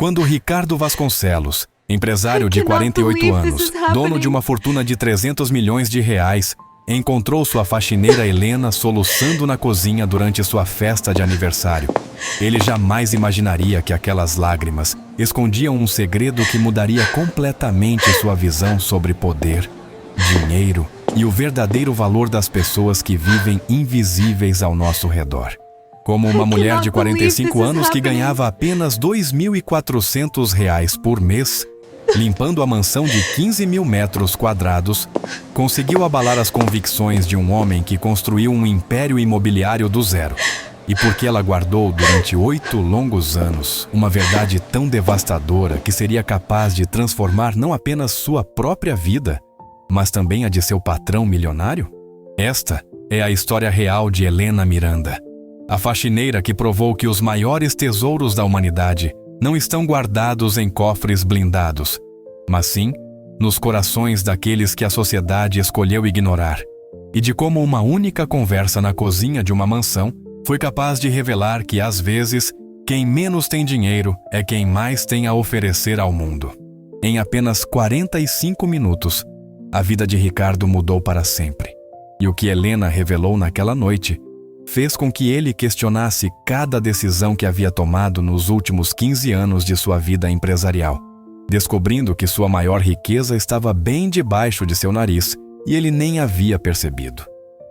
Quando Ricardo Vasconcelos, empresário de 48 anos, dono de uma fortuna de 300 milhões de reais, encontrou sua faxineira Helena soluçando na cozinha durante sua festa de aniversário, ele jamais imaginaria que aquelas lágrimas escondiam um segredo que mudaria completamente sua visão sobre poder, dinheiro e o verdadeiro valor das pessoas que vivem invisíveis ao nosso redor. Como uma mulher de 45 anos que ganhava apenas R$ 2.400 por mês, limpando a mansão de 15 mil metros quadrados, conseguiu abalar as convicções de um homem que construiu um império imobiliário do zero. E porque ela guardou durante 8 longos anos uma verdade tão devastadora que seria capaz de transformar não apenas sua própria vida, mas também a de seu patrão milionário? Esta é a história real de Helena Miranda, a faxineira que provou que os maiores tesouros da humanidade não estão guardados em cofres blindados, mas sim nos corações daqueles que a sociedade escolheu ignorar, e de como uma única conversa na cozinha de uma mansão foi capaz de revelar que, às vezes, quem menos tem dinheiro é quem mais tem a oferecer ao mundo. Em apenas 45 minutos, a vida de Ricardo mudou para sempre, e o que Helena revelou naquela noite fez com que ele questionasse cada decisão que havia tomado nos últimos 15 anos de sua vida empresarial, descobrindo que sua maior riqueza estava bem debaixo de seu nariz e ele nem havia percebido.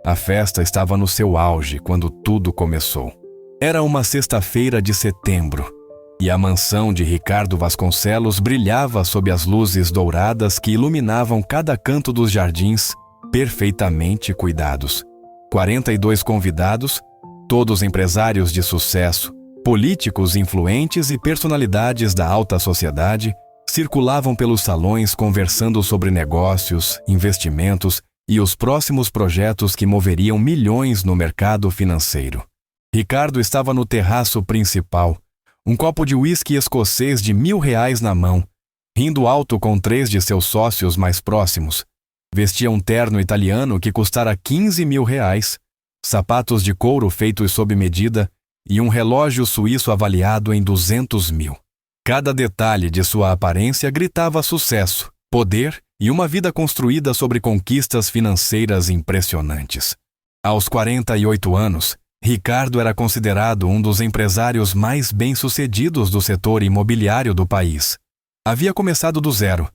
A festa estava no seu auge quando tudo começou. Era uma sexta-feira de setembro e a mansão de Ricardo Vasconcelos brilhava sob as luzes douradas que iluminavam cada canto dos jardins, perfeitamente cuidados. 42 convidados, todos empresários de sucesso, políticos influentes e personalidades da alta sociedade, circulavam pelos salões conversando sobre negócios, investimentos e os próximos projetos que moveriam milhões no mercado financeiro. Ricardo estava no terraço principal, um copo de uísque escocês de R$ 1.000 na mão, rindo alto com 3 de seus sócios mais próximos. Vestia um terno italiano que custara R$ 15 mil, sapatos de couro feitos sob medida e um relógio suíço avaliado em 200 mil. Cada detalhe de sua aparência gritava sucesso, poder e uma vida construída sobre conquistas financeiras impressionantes. Aos 48 anos, Ricardo era considerado um dos empresários mais bem-sucedidos do setor imobiliário do país. Havia começado do zero,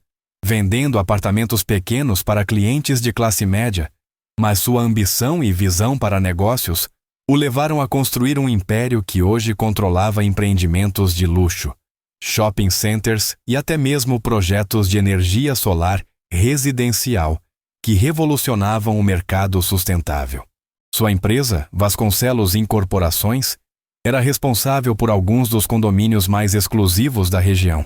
vendendo apartamentos pequenos para clientes de classe média, mas sua ambição e visão para negócios o levaram a construir um império que hoje controlava empreendimentos de luxo, shopping centers e até mesmo projetos de energia solar residencial que revolucionavam o mercado sustentável. Sua empresa, Vasconcelos Incorporações, era responsável por alguns dos condomínios mais exclusivos da região,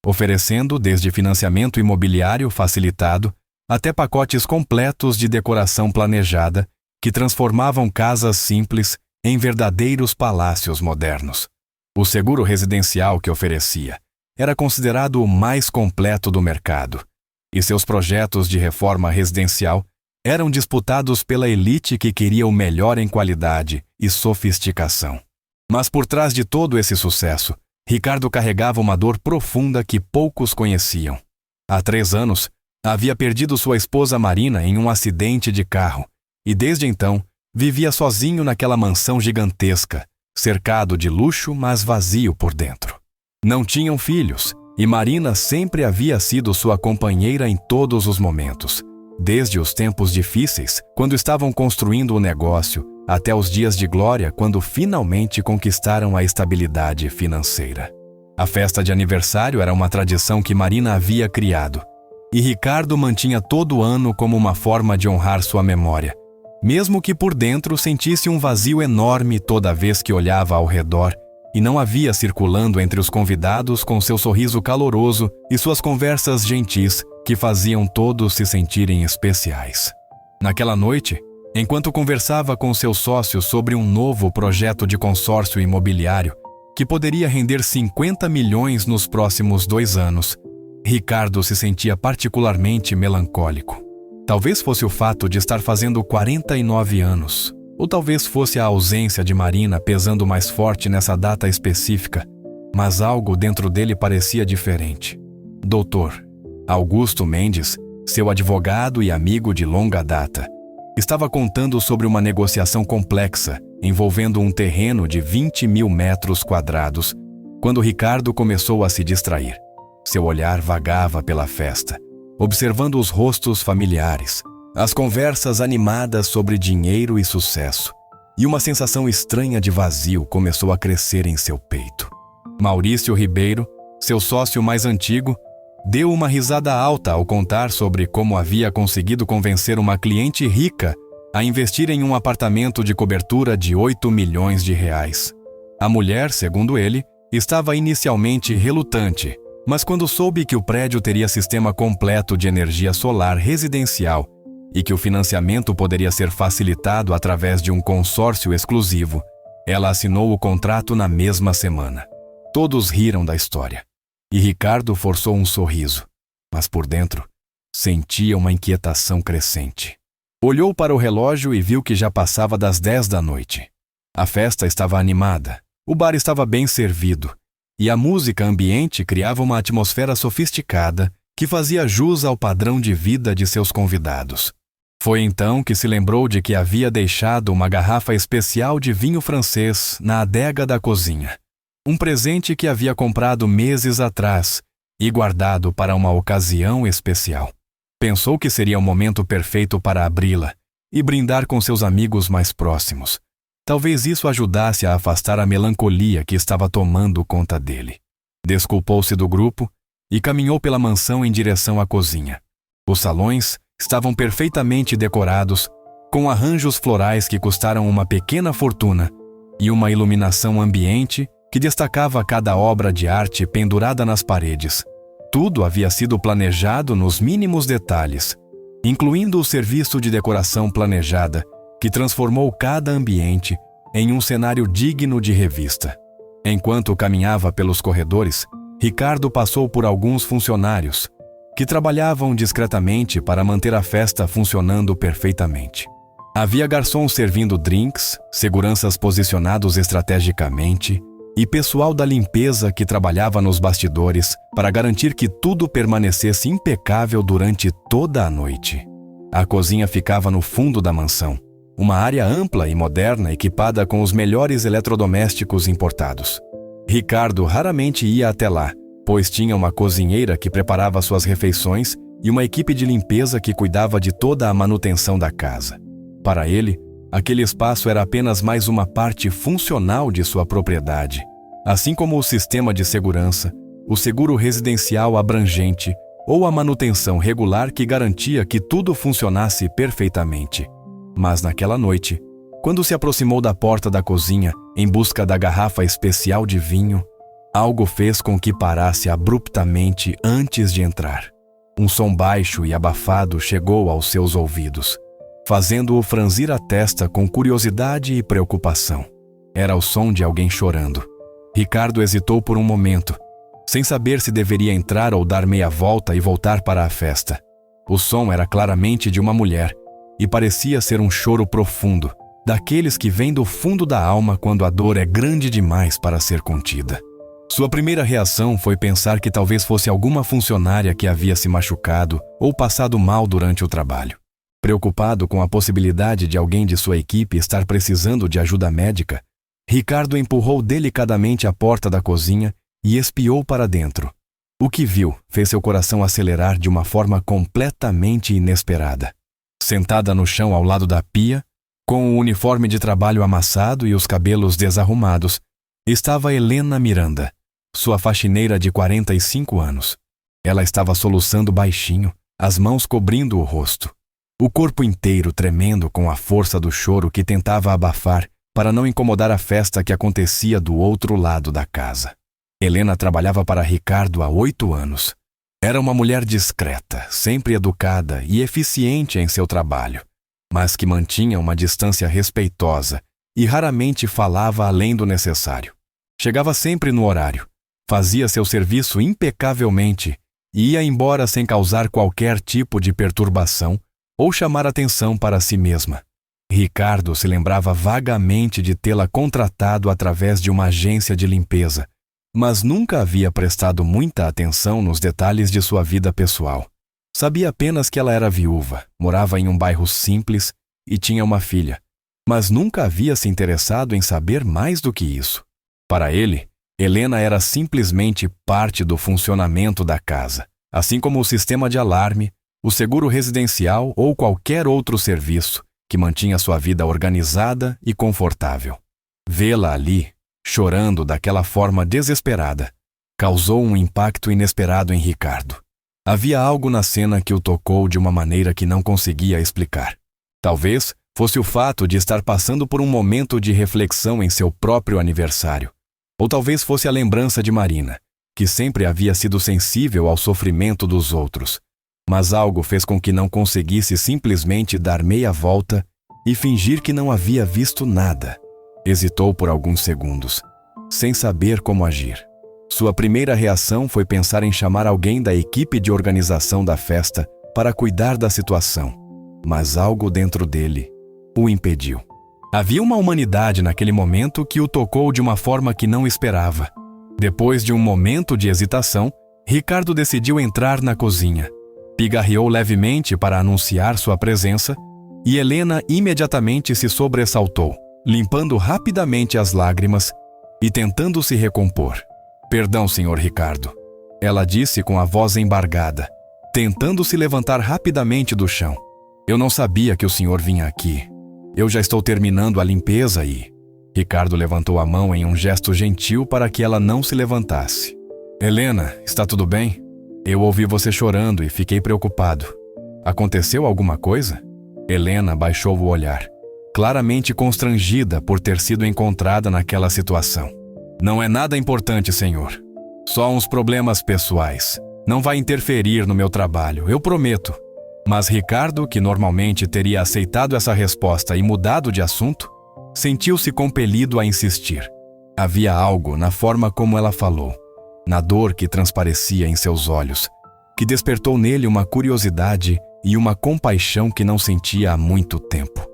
oferecendo desde financiamento imobiliário facilitado até pacotes completos de decoração planejada que transformavam casas simples em verdadeiros palácios modernos. O seguro residencial que oferecia era considerado o mais completo do mercado, e seus projetos de reforma residencial eram disputados pela elite que queria o melhor em qualidade e sofisticação. Mas por trás de todo esse sucesso, Ricardo carregava uma dor profunda que poucos conheciam. Há 3 anos, havia perdido sua esposa Marina em um acidente de carro e desde então vivia sozinho naquela mansão gigantesca, cercado de luxo, mas vazio por dentro. Não tinham filhos e Marina sempre havia sido sua companheira em todos os momentos, desde os tempos difíceis, quando estavam construindo o negócio, até os dias de glória, quando finalmente conquistaram a estabilidade financeira. A festa de aniversário era uma tradição que Marina havia criado, e Ricardo mantinha todo ano como uma forma de honrar sua memória, mesmo que por dentro sentisse um vazio enorme toda vez que olhava ao redor e não havia circulando entre os convidados com seu sorriso caloroso e suas conversas gentis que faziam todos se sentirem especiais. Naquela noite, enquanto conversava com seus sócios sobre um novo projeto de consórcio imobiliário que poderia render 50 milhões nos próximos 2 anos, Ricardo se sentia particularmente melancólico. Talvez fosse o fato de estar fazendo 49 anos, ou talvez fosse a ausência de Marina pesando mais forte nessa data específica, mas algo dentro dele parecia diferente. Dr. Augusto Mendes, seu advogado e amigo de longa data, estava contando sobre uma negociação complexa envolvendo um terreno de 20 mil metros quadrados, quando Ricardo começou a se distrair. Seu olhar vagava pela festa, observando os rostos familiares, as conversas animadas sobre dinheiro e sucesso, e uma sensação estranha de vazio começou a crescer em seu peito. Maurício Ribeiro, seu sócio mais antigo, deu uma risada alta ao contar sobre como havia conseguido convencer uma cliente rica a investir em um apartamento de cobertura de 8 milhões de reais. A mulher, segundo ele, estava inicialmente relutante, mas quando soube que o prédio teria sistema completo de energia solar residencial e que o financiamento poderia ser facilitado através de um consórcio exclusivo, ela assinou o contrato na mesma semana. Todos riram da história, e Ricardo forçou um sorriso, mas por dentro sentia uma inquietação crescente. Olhou para o relógio e viu que já passava das 10 da noite. A festa estava animada, o bar estava bem servido, e a música ambiente criava uma atmosfera sofisticada que fazia jus ao padrão de vida de seus convidados. Foi então que se lembrou de que havia deixado uma garrafa especial de vinho francês na adega da cozinha. Um presente que havia comprado meses atrás e guardado para uma ocasião especial. Pensou que seria o momento perfeito para abri-la e brindar com seus amigos mais próximos. Talvez isso ajudasse a afastar a melancolia que estava tomando conta dele. Desculpou-se do grupo e caminhou pela mansão em direção à cozinha. Os salões estavam perfeitamente decorados, com arranjos florais que custaram uma pequena fortuna e uma iluminação ambiente que destacava cada obra de arte pendurada nas paredes. Tudo havia sido planejado nos mínimos detalhes, incluindo o serviço de decoração planejada, que transformou cada ambiente em um cenário digno de revista. Enquanto caminhava pelos corredores, Ricardo passou por alguns funcionários, que trabalhavam discretamente para manter a festa funcionando perfeitamente. Havia garçons servindo drinks, seguranças posicionados estrategicamente, e pessoal da limpeza que trabalhava nos bastidores para garantir que tudo permanecesse impecável durante toda a noite. A cozinha ficava no fundo da mansão, uma área ampla e moderna equipada com os melhores eletrodomésticos importados. Ricardo raramente ia até lá, pois tinha uma cozinheira que preparava suas refeições e uma equipe de limpeza que cuidava de toda a manutenção da casa. Para ele, aquele espaço era apenas mais uma parte funcional de sua propriedade, assim como o sistema de segurança, o seguro residencial abrangente ou a manutenção regular que garantia que tudo funcionasse perfeitamente. Mas naquela noite, quando se aproximou da porta da cozinha em busca da garrafa especial de vinho, algo fez com que parasse abruptamente antes de entrar. Um som baixo e abafado chegou aos seus ouvidos, fazendo-o franzir a testa com curiosidade e preocupação. Era o som de alguém chorando. Ricardo hesitou por um momento, sem saber se deveria entrar ou dar meia volta e voltar para a festa. O som era claramente de uma mulher, e parecia ser um choro profundo, daqueles que vêm do fundo da alma quando a dor é grande demais para ser contida. Sua primeira reação foi pensar que talvez fosse alguma funcionária que havia se machucado ou passado mal durante o trabalho. Preocupado com a possibilidade de alguém de sua equipe estar precisando de ajuda médica, Ricardo empurrou delicadamente a porta da cozinha e espiou para dentro. O que viu fez seu coração acelerar de uma forma completamente inesperada. Sentada no chão ao lado da pia, com o uniforme de trabalho amassado e os cabelos desarrumados, estava Helena Miranda, sua faxineira de 45 anos. Ela estava soluçando baixinho, as mãos cobrindo o rosto. O corpo inteiro tremendo com a força do choro que tentava abafar para não incomodar a festa que acontecia do outro lado da casa. Helena trabalhava para Ricardo há 8 anos. Era uma mulher discreta, sempre educada e eficiente em seu trabalho, mas que mantinha uma distância respeitosa e raramente falava além do necessário. Chegava sempre no horário, fazia seu serviço impecavelmente e ia embora sem causar qualquer tipo de perturbação ou chamar atenção para si mesma. Ricardo se lembrava vagamente de tê-la contratado através de uma agência de limpeza, mas nunca havia prestado muita atenção nos detalhes de sua vida pessoal. Sabia apenas que ela era viúva, morava em um bairro simples e tinha uma filha, mas nunca havia se interessado em saber mais do que isso. Para ele, Helena era simplesmente parte do funcionamento da casa, assim como o sistema de alarme, o seguro residencial ou qualquer outro serviço que mantinha sua vida organizada e confortável. Vê-la ali, chorando daquela forma desesperada, causou um impacto inesperado em Ricardo. Havia algo na cena que o tocou de uma maneira que não conseguia explicar. Talvez fosse o fato de estar passando por um momento de reflexão em seu próprio aniversário. Ou talvez fosse a lembrança de Marina, que sempre havia sido sensível ao sofrimento dos outros. Mas algo fez com que não conseguisse simplesmente dar meia volta e fingir que não havia visto nada. Hesitou por alguns segundos, sem saber como agir. Sua primeira reação foi pensar em chamar alguém da equipe de organização da festa para cuidar da situação, mas algo dentro dele o impediu. Havia uma humanidade naquele momento que o tocou de uma forma que não esperava. Depois de um momento de hesitação, Ricardo decidiu entrar na cozinha. Pigarreou levemente para anunciar sua presença e Helena imediatamente se sobressaltou, limpando rapidamente as lágrimas e tentando se recompor. "Perdão, Sr. Ricardo", ela disse com a voz embargada, tentando se levantar rapidamente do chão. "Eu não sabia que o senhor vinha aqui. Eu já estou terminando a limpeza e..." Ricardo levantou a mão em um gesto gentil para que ela não se levantasse. "Helena, está tudo bem? Eu ouvi você chorando e fiquei preocupado. Aconteceu alguma coisa?" Helena baixou o olhar, claramente constrangida por ter sido encontrada naquela situação. "Não é nada importante, senhor. Só uns problemas pessoais. Não vai interferir no meu trabalho, eu prometo." Mas Ricardo, que normalmente teria aceitado essa resposta e mudado de assunto, sentiu-se compelido a insistir. Havia algo na forma como ela falou, na dor que transparecia em seus olhos, que despertou nele uma curiosidade e uma compaixão que não sentia há muito tempo.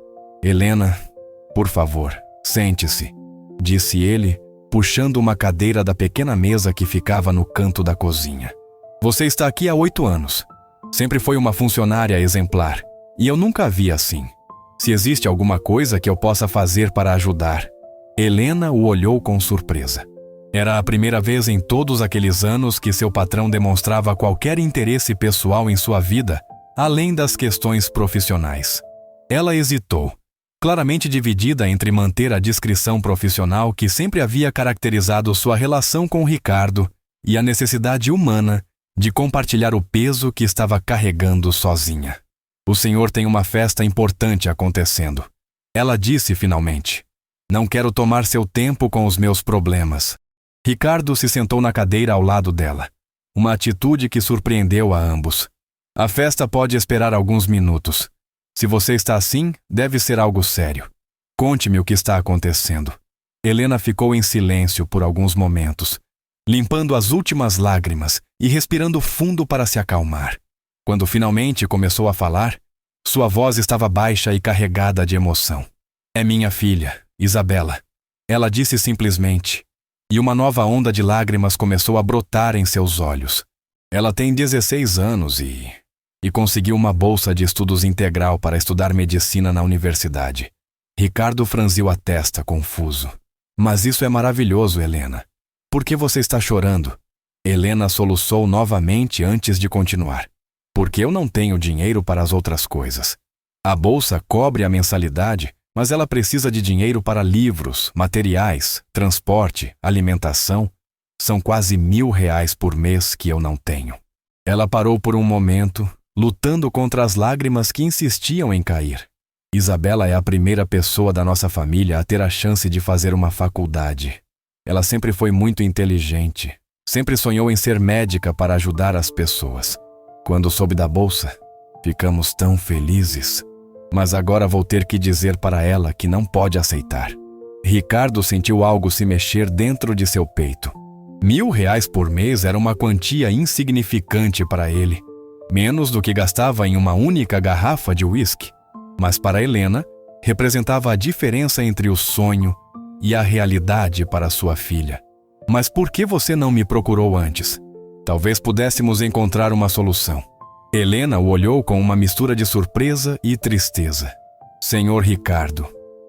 "Helena, por favor, sente-se", disse ele, puxando uma cadeira da pequena mesa que ficava no canto da cozinha. "Você está aqui há 8 anos. Sempre foi uma funcionária exemplar, e eu nunca a vi assim. Se existe alguma coisa que eu possa fazer para ajudar..." Helena o olhou com surpresa. Era a primeira vez em todos aqueles anos que seu patrão demonstrava qualquer interesse pessoal em sua vida, além das questões profissionais. Ela hesitou, claramente dividida entre manter a discrição profissional que sempre havia caracterizado sua relação com Ricardo e a necessidade humana de compartilhar o peso que estava carregando sozinha. "O senhor tem uma festa importante acontecendo", ela disse finalmente. "Não quero tomar seu tempo com os meus problemas." Ricardo se sentou na cadeira ao lado dela, uma atitude que surpreendeu a ambos. "A festa pode esperar alguns minutos. Se você está assim, deve ser algo sério. Conte-me o que está acontecendo." Helena ficou em silêncio por alguns momentos, limpando as últimas lágrimas e respirando fundo para se acalmar. Quando finalmente começou a falar, sua voz estava baixa e carregada de emoção. "É minha filha, Isabela", ela disse simplesmente, e uma nova onda de lágrimas começou a brotar em seus olhos. "Ela tem 16 anos e conseguiu uma bolsa de estudos integral para estudar medicina na universidade." Ricardo franziu a testa, confuso. "Mas isso é maravilhoso, Helena. Por que você está chorando?" Helena soluçou novamente antes de continuar. "Porque eu não tenho dinheiro para as outras coisas. A bolsa cobre a mensalidade, mas ela precisa de dinheiro para livros, materiais, transporte, alimentação. São quase R$1.000 por mês que eu não tenho." Ela parou por um momento, lutando contra as lágrimas que insistiam em cair. "Isabela é a primeira pessoa da nossa família a ter a chance de fazer uma faculdade. Ela sempre foi muito inteligente, sempre sonhou em ser médica para ajudar as pessoas. Quando soube da bolsa, ficamos tão felizes. Mas agora vou ter que dizer para ela que não pode aceitar." Ricardo sentiu algo se mexer dentro de seu peito. R$1.000 por mês era uma quantia insignificante para ele, menos do que gastava em uma única garrafa de uísque. Mas para Helena, representava a diferença entre o sonho e a realidade para sua filha. Mas por que você não me procurou antes? Talvez pudéssemos encontrar uma solução. Helena o olhou com uma mistura de surpresa e tristeza. Senhor Ricardo,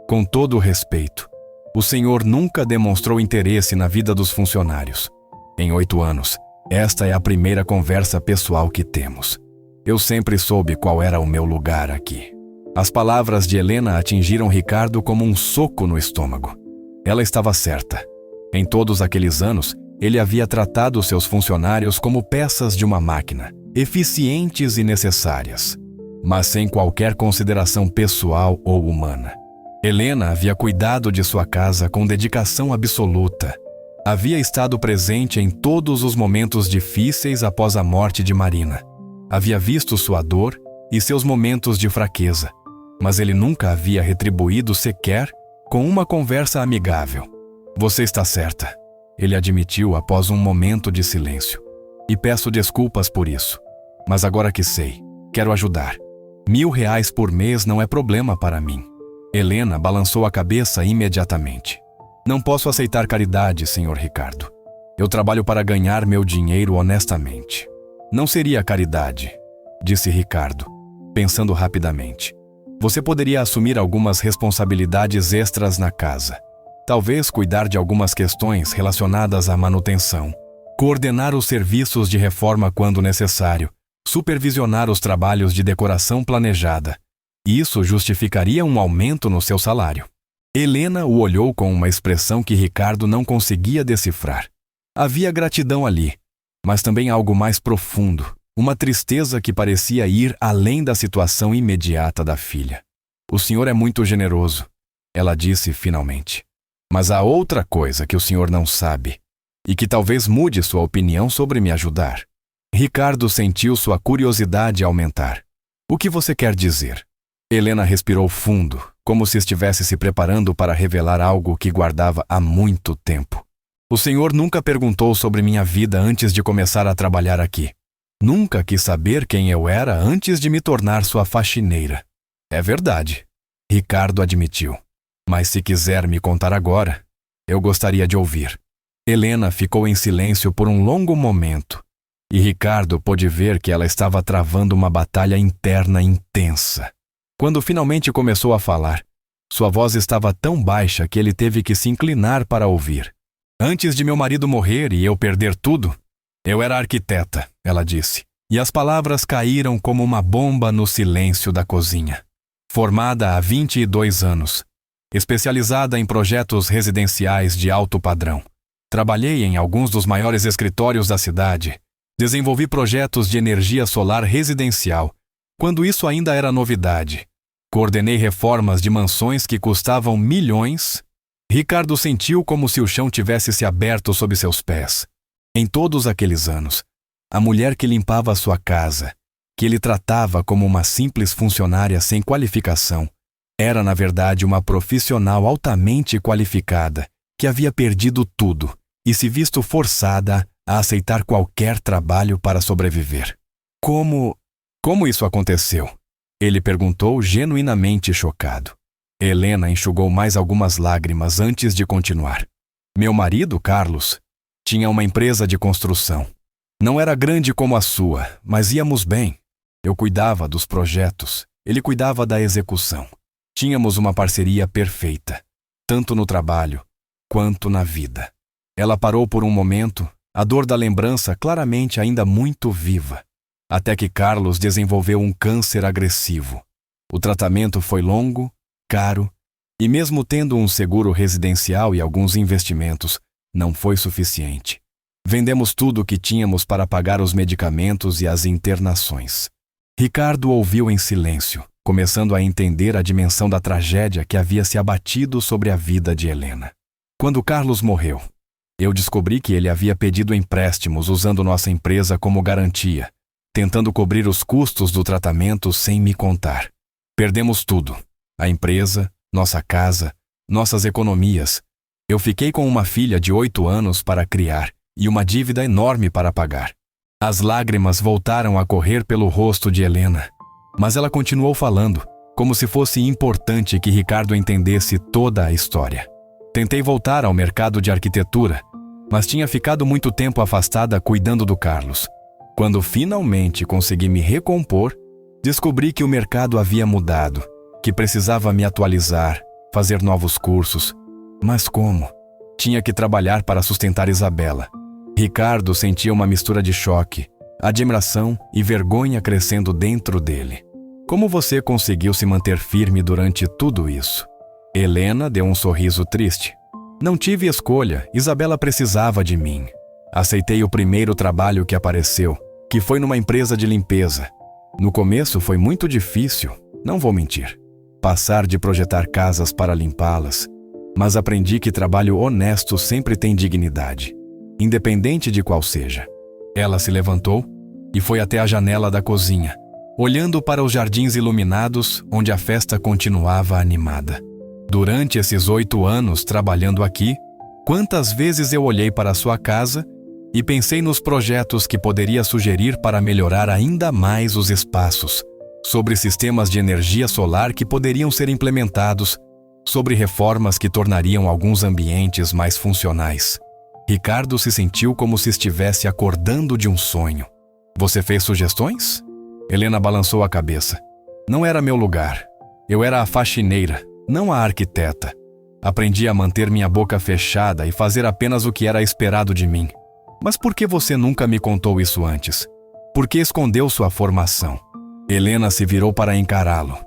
com todo o respeito, o senhor nunca demonstrou interesse na vida dos funcionários. Em 8 anos, esta é a primeira conversa pessoal que temos. Eu sempre soube qual era o meu lugar aqui. As palavras de Helena atingiram Ricardo como um soco no estômago. Ela estava certa. Em todos aqueles anos, ele havia tratado seus funcionários como peças de uma máquina, eficientes e necessárias, mas sem qualquer consideração pessoal ou humana. Helena havia cuidado de sua casa com dedicação absoluta. Havia estado presente em todos os momentos difíceis após a morte de Marina. Havia visto sua dor e seus momentos de fraqueza, mas ele nunca havia retribuído sequer com uma conversa amigável. Você está certa, ele admitiu após um momento de silêncio. E peço desculpas por isso. Mas agora que sei, quero ajudar. R$1.000 por mês não é problema para mim. Helena balançou a cabeça imediatamente. Não posso aceitar caridade, senhor Ricardo. Eu trabalho para ganhar meu dinheiro honestamente. Não seria caridade, disse Ricardo, pensando rapidamente. Você poderia assumir algumas responsabilidades extras na casa. Talvez cuidar de algumas questões relacionadas à manutenção, coordenar os serviços de reforma quando necessário, supervisionar os trabalhos de decoração planejada. Isso justificaria um aumento no seu salário. Helena o olhou com uma expressão que Ricardo não conseguia decifrar. Havia gratidão ali, mas também algo mais profundo, uma tristeza que parecia ir além da situação imediata da filha. O senhor é muito generoso, ela disse finalmente. Mas há outra coisa que o senhor não sabe, e que talvez mude sua opinião sobre me ajudar. Ricardo sentiu sua curiosidade aumentar. O que você quer dizer? Helena respirou fundo, como se estivesse se preparando para revelar algo que guardava há muito tempo. O senhor nunca perguntou sobre minha vida antes de começar a trabalhar aqui. Nunca quis saber quem eu era antes de me tornar sua faxineira. É verdade, Ricardo admitiu. Mas se quiser me contar agora, eu gostaria de ouvir. Helena ficou em silêncio por um longo momento, e Ricardo pôde ver que ela estava travando uma batalha interna intensa. Quando finalmente começou a falar, sua voz estava tão baixa que ele teve que se inclinar para ouvir. Antes de meu marido morrer e eu perder tudo, eu era arquiteta, ela disse, e as palavras caíram como uma bomba no silêncio da cozinha. Formada há 22 anos, especializada em projetos residenciais de alto padrão. Trabalhei em alguns dos maiores escritórios da cidade. Desenvolvi projetos de energia solar residencial, quando isso ainda era novidade. Coordenei reformas de mansões que custavam milhões. Ricardo sentiu como se o chão tivesse se aberto sob seus pés. Em todos aqueles anos, a mulher que limpava a sua casa, que ele tratava como uma simples funcionária sem qualificação, era, na verdade, uma profissional altamente qualificada que havia perdido tudo e se visto forçada a aceitar qualquer trabalho para sobreviver. Como isso aconteceu? Ele perguntou, genuinamente chocado. Helena enxugou mais algumas lágrimas antes de continuar. Meu marido, Carlos, tinha uma empresa de construção. Não era grande como a sua, mas íamos bem. Eu cuidava dos projetos, ele cuidava da execução. Tínhamos uma parceria perfeita, tanto no trabalho quanto na vida. Ela parou por um momento, a dor da lembrança claramente ainda muito viva, até que Carlos desenvolveu um câncer agressivo. O tratamento foi longo, caro, e mesmo tendo um seguro residencial e alguns investimentos, não foi suficiente. Vendemos tudo o que tínhamos para pagar os medicamentos e as internações. Ricardo ouviu em silêncio, começando a entender a dimensão da tragédia que havia se abatido sobre a vida de Helena. Quando Carlos morreu, eu descobri que ele havia pedido empréstimos usando nossa empresa como garantia, tentando cobrir os custos do tratamento sem me contar. Perdemos tudo: a empresa, nossa casa, nossas economias. Eu fiquei com uma filha de 8 anos para criar e uma dívida enorme para pagar. As lágrimas voltaram a correr pelo rosto de Helena, mas ela continuou falando, como se fosse importante que Ricardo entendesse toda a história. Tentei voltar ao mercado de arquitetura, mas tinha ficado muito tempo afastada cuidando do Carlos. Quando finalmente consegui me recompor, descobri que o mercado havia mudado, que precisava me atualizar, fazer novos cursos. Mas como? Tinha que trabalhar para sustentar Isabela. Ricardo sentia uma mistura de choque, admiração e vergonha crescendo dentro dele. Como você conseguiu se manter firme durante tudo isso? Helena deu um sorriso triste. Não tive escolha, Isabela precisava de mim. Aceitei o primeiro trabalho que apareceu, que foi numa empresa de limpeza. No começo foi muito difícil, não vou mentir. Passar de projetar casas para limpá-las. Mas aprendi que trabalho honesto sempre tem dignidade, independente de qual seja. Ela se levantou e foi até a janela da cozinha, olhando para os jardins iluminados onde a festa continuava animada. Durante esses 8 anos trabalhando aqui, quantas vezes eu olhei para a sua casa e pensei nos projetos que poderia sugerir para melhorar ainda mais os espaços, sobre sistemas de energia solar que poderiam ser implementados, sobre reformas que tornariam alguns ambientes mais funcionais. Ricardo se sentiu como se estivesse acordando de um sonho. Você fez sugestões? Helena balançou a cabeça. Não era meu lugar. Eu era a faxineira, não a arquiteta. Aprendi a manter minha boca fechada e fazer apenas o que era esperado de mim. Mas por que você nunca me contou isso antes? Por que escondeu sua formação? Helena se virou para encará-lo.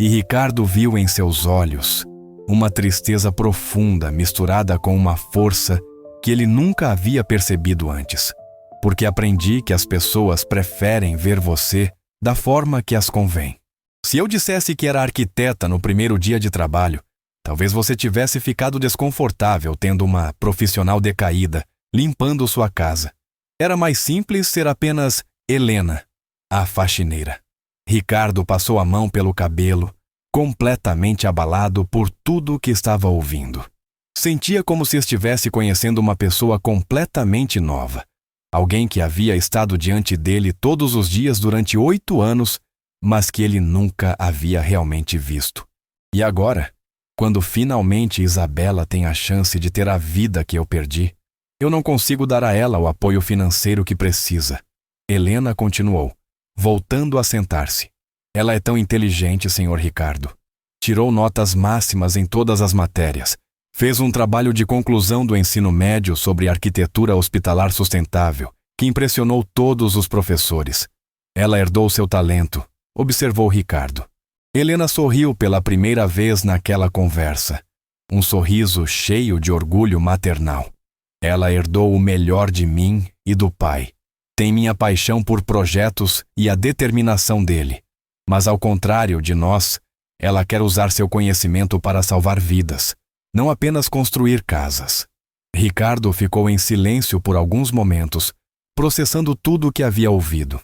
E Ricardo viu em seus olhos uma tristeza profunda misturada com uma força que ele nunca havia percebido antes. Porque aprendi que as pessoas preferem ver você da forma que as convém. Se eu dissesse que era arquiteta no primeiro dia de trabalho, talvez você tivesse ficado desconfortável tendo uma profissional decaída, limpando sua casa. Era mais simples ser apenas Helena, a faxineira. Ricardo passou a mão pelo cabelo, completamente abalado por tudo o que estava ouvindo. Sentia como se estivesse conhecendo uma pessoa completamente nova. Alguém que havia estado diante dele todos os dias durante 8 anos, mas que ele nunca havia realmente visto. E agora, quando finalmente Isabela tem a chance de ter a vida que eu perdi, eu não consigo dar a ela o apoio financeiro que precisa. Helena continuou, voltando a sentar-se. Ela é tão inteligente, Sr. Ricardo. Tirou notas máximas em todas as matérias. Fez um trabalho de conclusão do ensino médio sobre arquitetura hospitalar sustentável, que impressionou todos os professores. Ela herdou seu talento, observou Ricardo. Helena sorriu pela primeira vez naquela conversa. Um sorriso cheio de orgulho maternal. Ela herdou o melhor de mim e do pai. Tem minha paixão por projetos e a determinação dele. Mas ao contrário de nós, ela quer usar seu conhecimento para salvar vidas, não apenas construir casas. Ricardo ficou em silêncio por alguns momentos, processando tudo o que havia ouvido.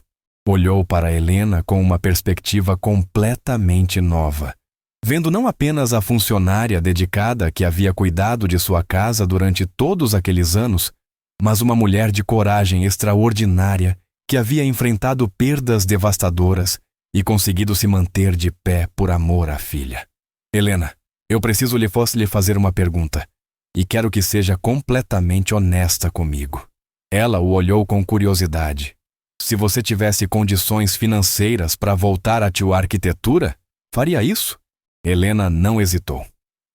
Olhou para Helena com uma perspectiva completamente nova, vendo não apenas a funcionária dedicada que havia cuidado de sua casa durante todos aqueles anos, mas uma mulher de coragem extraordinária que havia enfrentado perdas devastadoras e conseguido se manter de pé por amor à filha. Helena, eu preciso lhe fazer uma pergunta, e quero que seja completamente honesta comigo. Ela o olhou com curiosidade. Se você tivesse condições financeiras para voltar à tua arquitetura, faria isso? Helena não hesitou.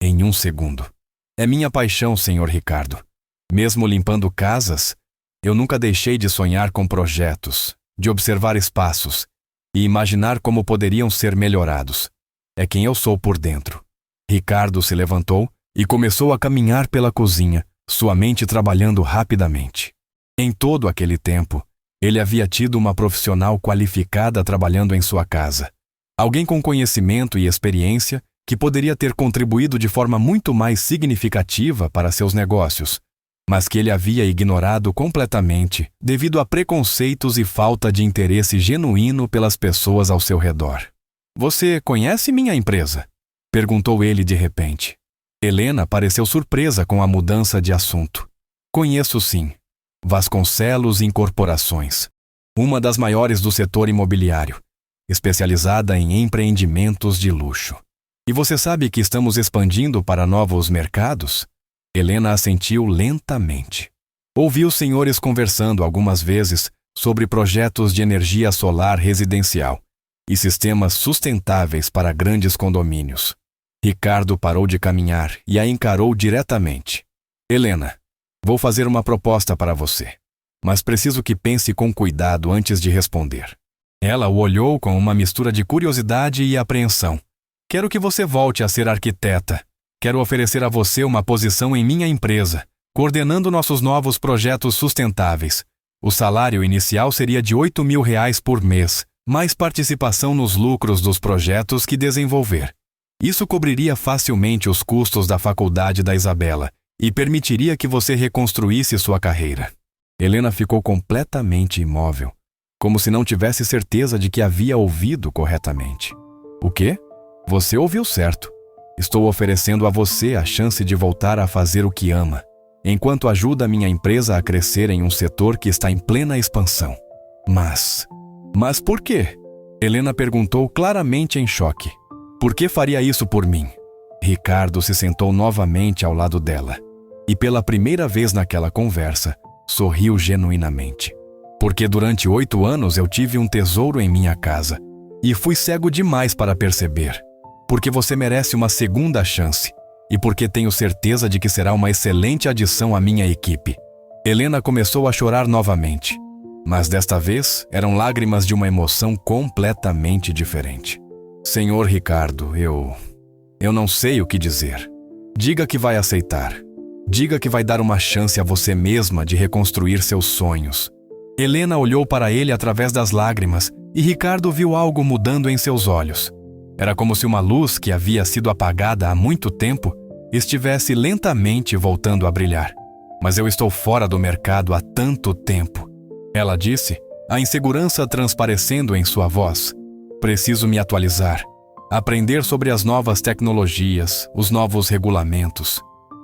Em um segundo. É minha paixão, Sr. Ricardo. Mesmo limpando casas, eu nunca deixei de sonhar com projetos, de observar espaços e imaginar como poderiam ser melhorados. É quem eu sou por dentro. Ricardo se levantou e começou a caminhar pela cozinha, sua mente trabalhando rapidamente. Em todo aquele tempo, ele havia tido uma profissional qualificada trabalhando em sua casa. Alguém com conhecimento e experiência que poderia ter contribuído de forma muito mais significativa para seus negócios, mas que ele havia ignorado completamente devido a preconceitos e falta de interesse genuíno pelas pessoas ao seu redor. Você conhece minha empresa? Perguntou ele de repente. Helena pareceu surpresa com a mudança de assunto. Conheço sim. Vasconcelos Incorporações, uma das maiores do setor imobiliário, especializada em empreendimentos de luxo. E você sabe que estamos expandindo para novos mercados? Helena assentiu lentamente. Ouvi os senhores conversando algumas vezes sobre projetos de energia solar residencial e sistemas sustentáveis para grandes condomínios. Ricardo parou de caminhar e a encarou diretamente. Helena, vou fazer uma proposta para você, mas preciso que pense com cuidado antes de responder. Ela o olhou com uma mistura de curiosidade e apreensão. Quero que você volte a ser arquiteta. Quero oferecer a você uma posição em minha empresa, coordenando nossos novos projetos sustentáveis. O salário inicial seria de R$8.000 por mês, mais participação nos lucros dos projetos que desenvolver. Isso cobriria facilmente os custos da faculdade da Isabela e permitiria que você reconstruísse sua carreira. Helena ficou completamente imóvel, como se não tivesse certeza de que havia ouvido corretamente. O quê? Você ouviu certo. Estou oferecendo a você a chance de voltar a fazer o que ama, enquanto ajuda a minha empresa a crescer em um setor que está em plena expansão. Mas por quê? Helena perguntou claramente em choque. Por que faria isso por mim? Ricardo se sentou novamente ao lado dela e pela primeira vez naquela conversa, sorriu genuinamente. Porque durante 8 anos eu tive um tesouro em minha casa e fui cego demais para perceber. Porque você merece uma segunda chance e porque tenho certeza de que será uma excelente adição à minha equipe. Helena começou a chorar novamente, mas desta vez eram lágrimas de uma emoção completamente diferente. Senhor Ricardo, eu não sei o que dizer. Diga que vai aceitar. Diga que vai dar uma chance a você mesma de reconstruir seus sonhos. Helena olhou para ele através das lágrimas e Ricardo viu algo mudando em seus olhos. Era como se uma luz que havia sido apagada há muito tempo estivesse lentamente voltando a brilhar. Mas eu estou fora do mercado há tanto tempo, ela disse, a insegurança transparecendo em sua voz. Preciso me atualizar, aprender sobre as novas tecnologias, os novos regulamentos.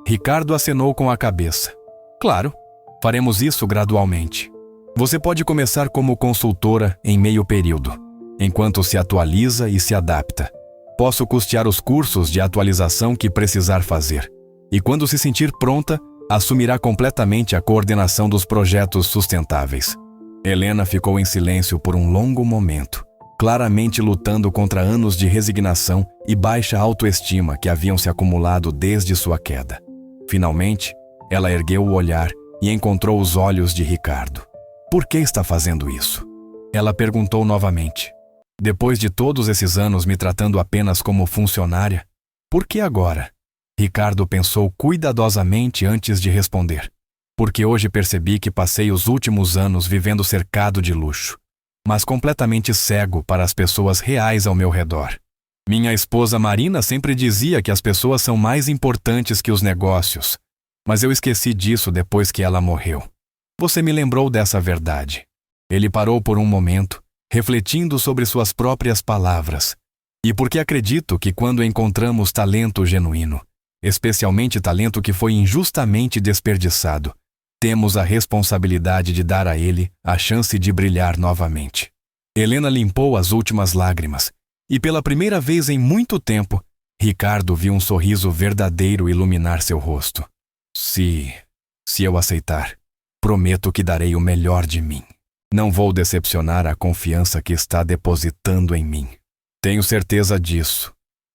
Ricardo acenou com a cabeça. Claro, faremos isso gradualmente. Você pode começar como consultora em meio período, enquanto se atualiza e se adapta. Posso custear os cursos de atualização que precisar fazer. E quando se sentir pronta, assumirá completamente a coordenação dos projetos sustentáveis. Helena ficou em silêncio por um longo momento, claramente lutando contra anos de resignação e baixa autoestima que haviam se acumulado desde sua queda. Finalmente, ela ergueu o olhar e encontrou os olhos de Ricardo. Por que está fazendo isso? Ela perguntou novamente. Depois de todos esses anos me tratando apenas como funcionária, por que agora? Ricardo pensou cuidadosamente antes de responder. Porque hoje percebi que passei os últimos anos vivendo cercado de luxo, mas completamente cego para as pessoas reais ao meu redor. Minha esposa Marina sempre dizia que as pessoas são mais importantes que os negócios, mas eu esqueci disso depois que ela morreu. Você me lembrou dessa verdade. Ele parou por um momento, refletindo sobre suas próprias palavras. E porque acredito que quando encontramos talento genuíno, especialmente talento que foi injustamente desperdiçado, temos a responsabilidade de dar a ele a chance de brilhar novamente. Helena limpou as últimas lágrimas, e pela primeira vez em muito tempo, Ricardo viu um sorriso verdadeiro iluminar seu rosto. Se eu aceitar, prometo que darei o melhor de mim. Não vou decepcionar a confiança que está depositando em mim. Tenho certeza disso,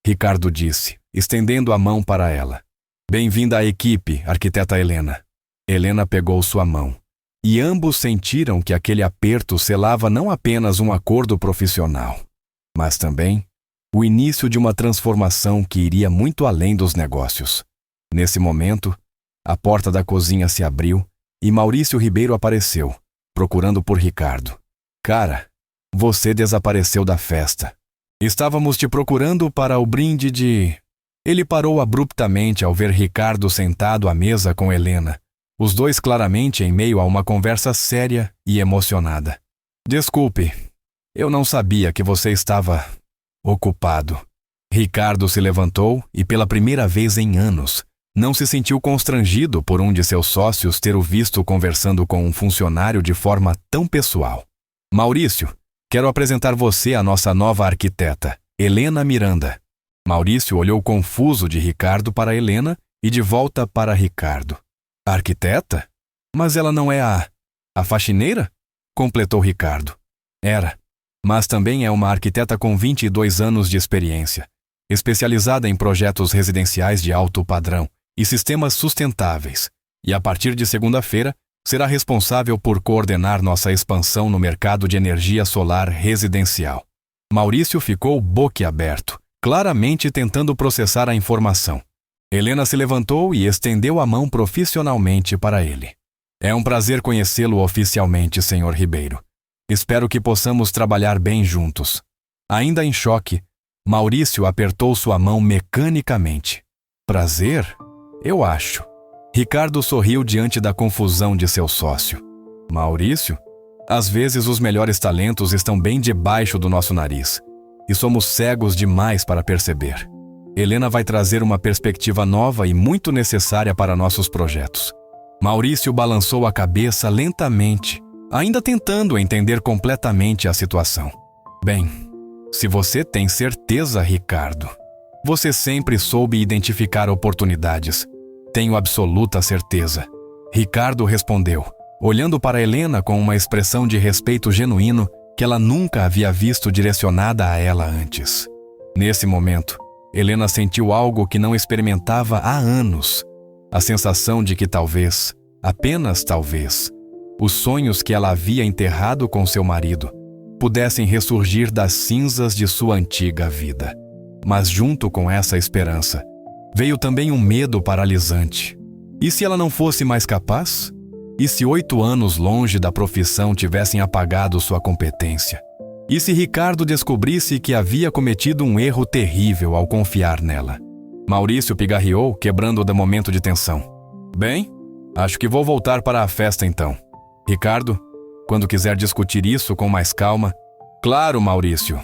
Ricardo disse, estendendo a mão para ela. Bem-vinda à equipe, arquiteta Helena. Helena pegou sua mão, e ambos sentiram que aquele aperto selava não apenas um acordo profissional, mas também o início de uma transformação que iria muito além dos negócios. Nesse momento, a porta da cozinha se abriu e Maurício Ribeiro apareceu, procurando por Ricardo. Cara, você desapareceu da festa. Estávamos te procurando para o brinde de... Ele parou abruptamente ao ver Ricardo sentado à mesa com Helena, os dois claramente em meio a uma conversa séria e emocionada. Desculpe, eu não sabia que você estava ocupado. Ricardo se levantou e pela primeira vez em anos, não se sentiu constrangido por um de seus sócios ter o visto conversando com um funcionário de forma tão pessoal. Maurício, quero apresentar você à nossa nova arquiteta, Helena Miranda. Maurício olhou confuso de Ricardo para Helena e de volta para Ricardo. Arquiteta? Mas ela não é a faxineira? Completou Ricardo. Era, mas também é uma arquiteta com 22 anos de experiência, especializada em projetos residenciais de alto padrão e sistemas sustentáveis, e a partir de segunda-feira será responsável por coordenar nossa expansão no mercado de energia solar residencial. Maurício ficou boquiaberto, claramente tentando processar a informação. Helena se levantou e estendeu a mão profissionalmente para ele. É um prazer conhecê-lo oficialmente, Sr. Ribeiro. Espero que possamos trabalhar bem juntos. Ainda em choque, Maurício apertou sua mão mecanicamente. Prazer? Eu acho. Ricardo sorriu diante da confusão de seu sócio. Maurício? Às vezes os melhores talentos estão bem debaixo do nosso nariz, e somos cegos demais para perceber. Helena vai trazer uma perspectiva nova e muito necessária para nossos projetos. Maurício balançou a cabeça lentamente, ainda tentando entender completamente a situação. Bem, se você tem certeza, Ricardo, você sempre soube identificar oportunidades. Tenho absoluta certeza. Ricardo respondeu, olhando para Helena com uma expressão de respeito genuíno que ela nunca havia visto direcionada a ela antes. Nesse momento, Helena sentiu algo que não experimentava há anos. A sensação de que talvez, apenas talvez, os sonhos que ela havia enterrado com seu marido pudessem ressurgir das cinzas de sua antiga vida. Mas junto com essa esperança, veio também um medo paralisante. E se ela não fosse mais capaz? E se 8 anos longe da profissão tivessem apagado sua competência? E se Ricardo descobrisse que havia cometido um erro terrível ao confiar nela? Maurício pigarreou, quebrando o momento de tensão. Bem, acho que vou voltar para a festa então. Ricardo, quando quiser discutir isso com mais calma... Claro, Maurício.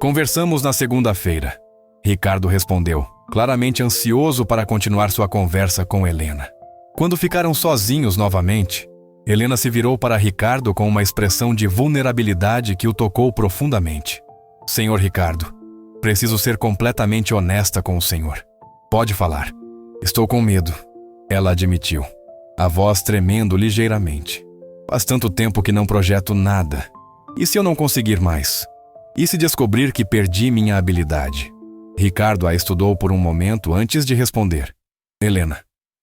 Conversamos na segunda-feira. Ricardo respondeu, claramente ansioso para continuar sua conversa com Helena. Quando ficaram sozinhos novamente, Helena se virou para Ricardo com uma expressão de vulnerabilidade que o tocou profundamente. Senhor Ricardo, preciso ser completamente honesta com o senhor. Pode falar. Estou com medo, ela admitiu, a voz tremendo ligeiramente. Faz tanto tempo que não projeto nada. E se eu não conseguir mais? E se descobrir que perdi minha habilidade? Ricardo a estudou por um momento antes de responder. Helena,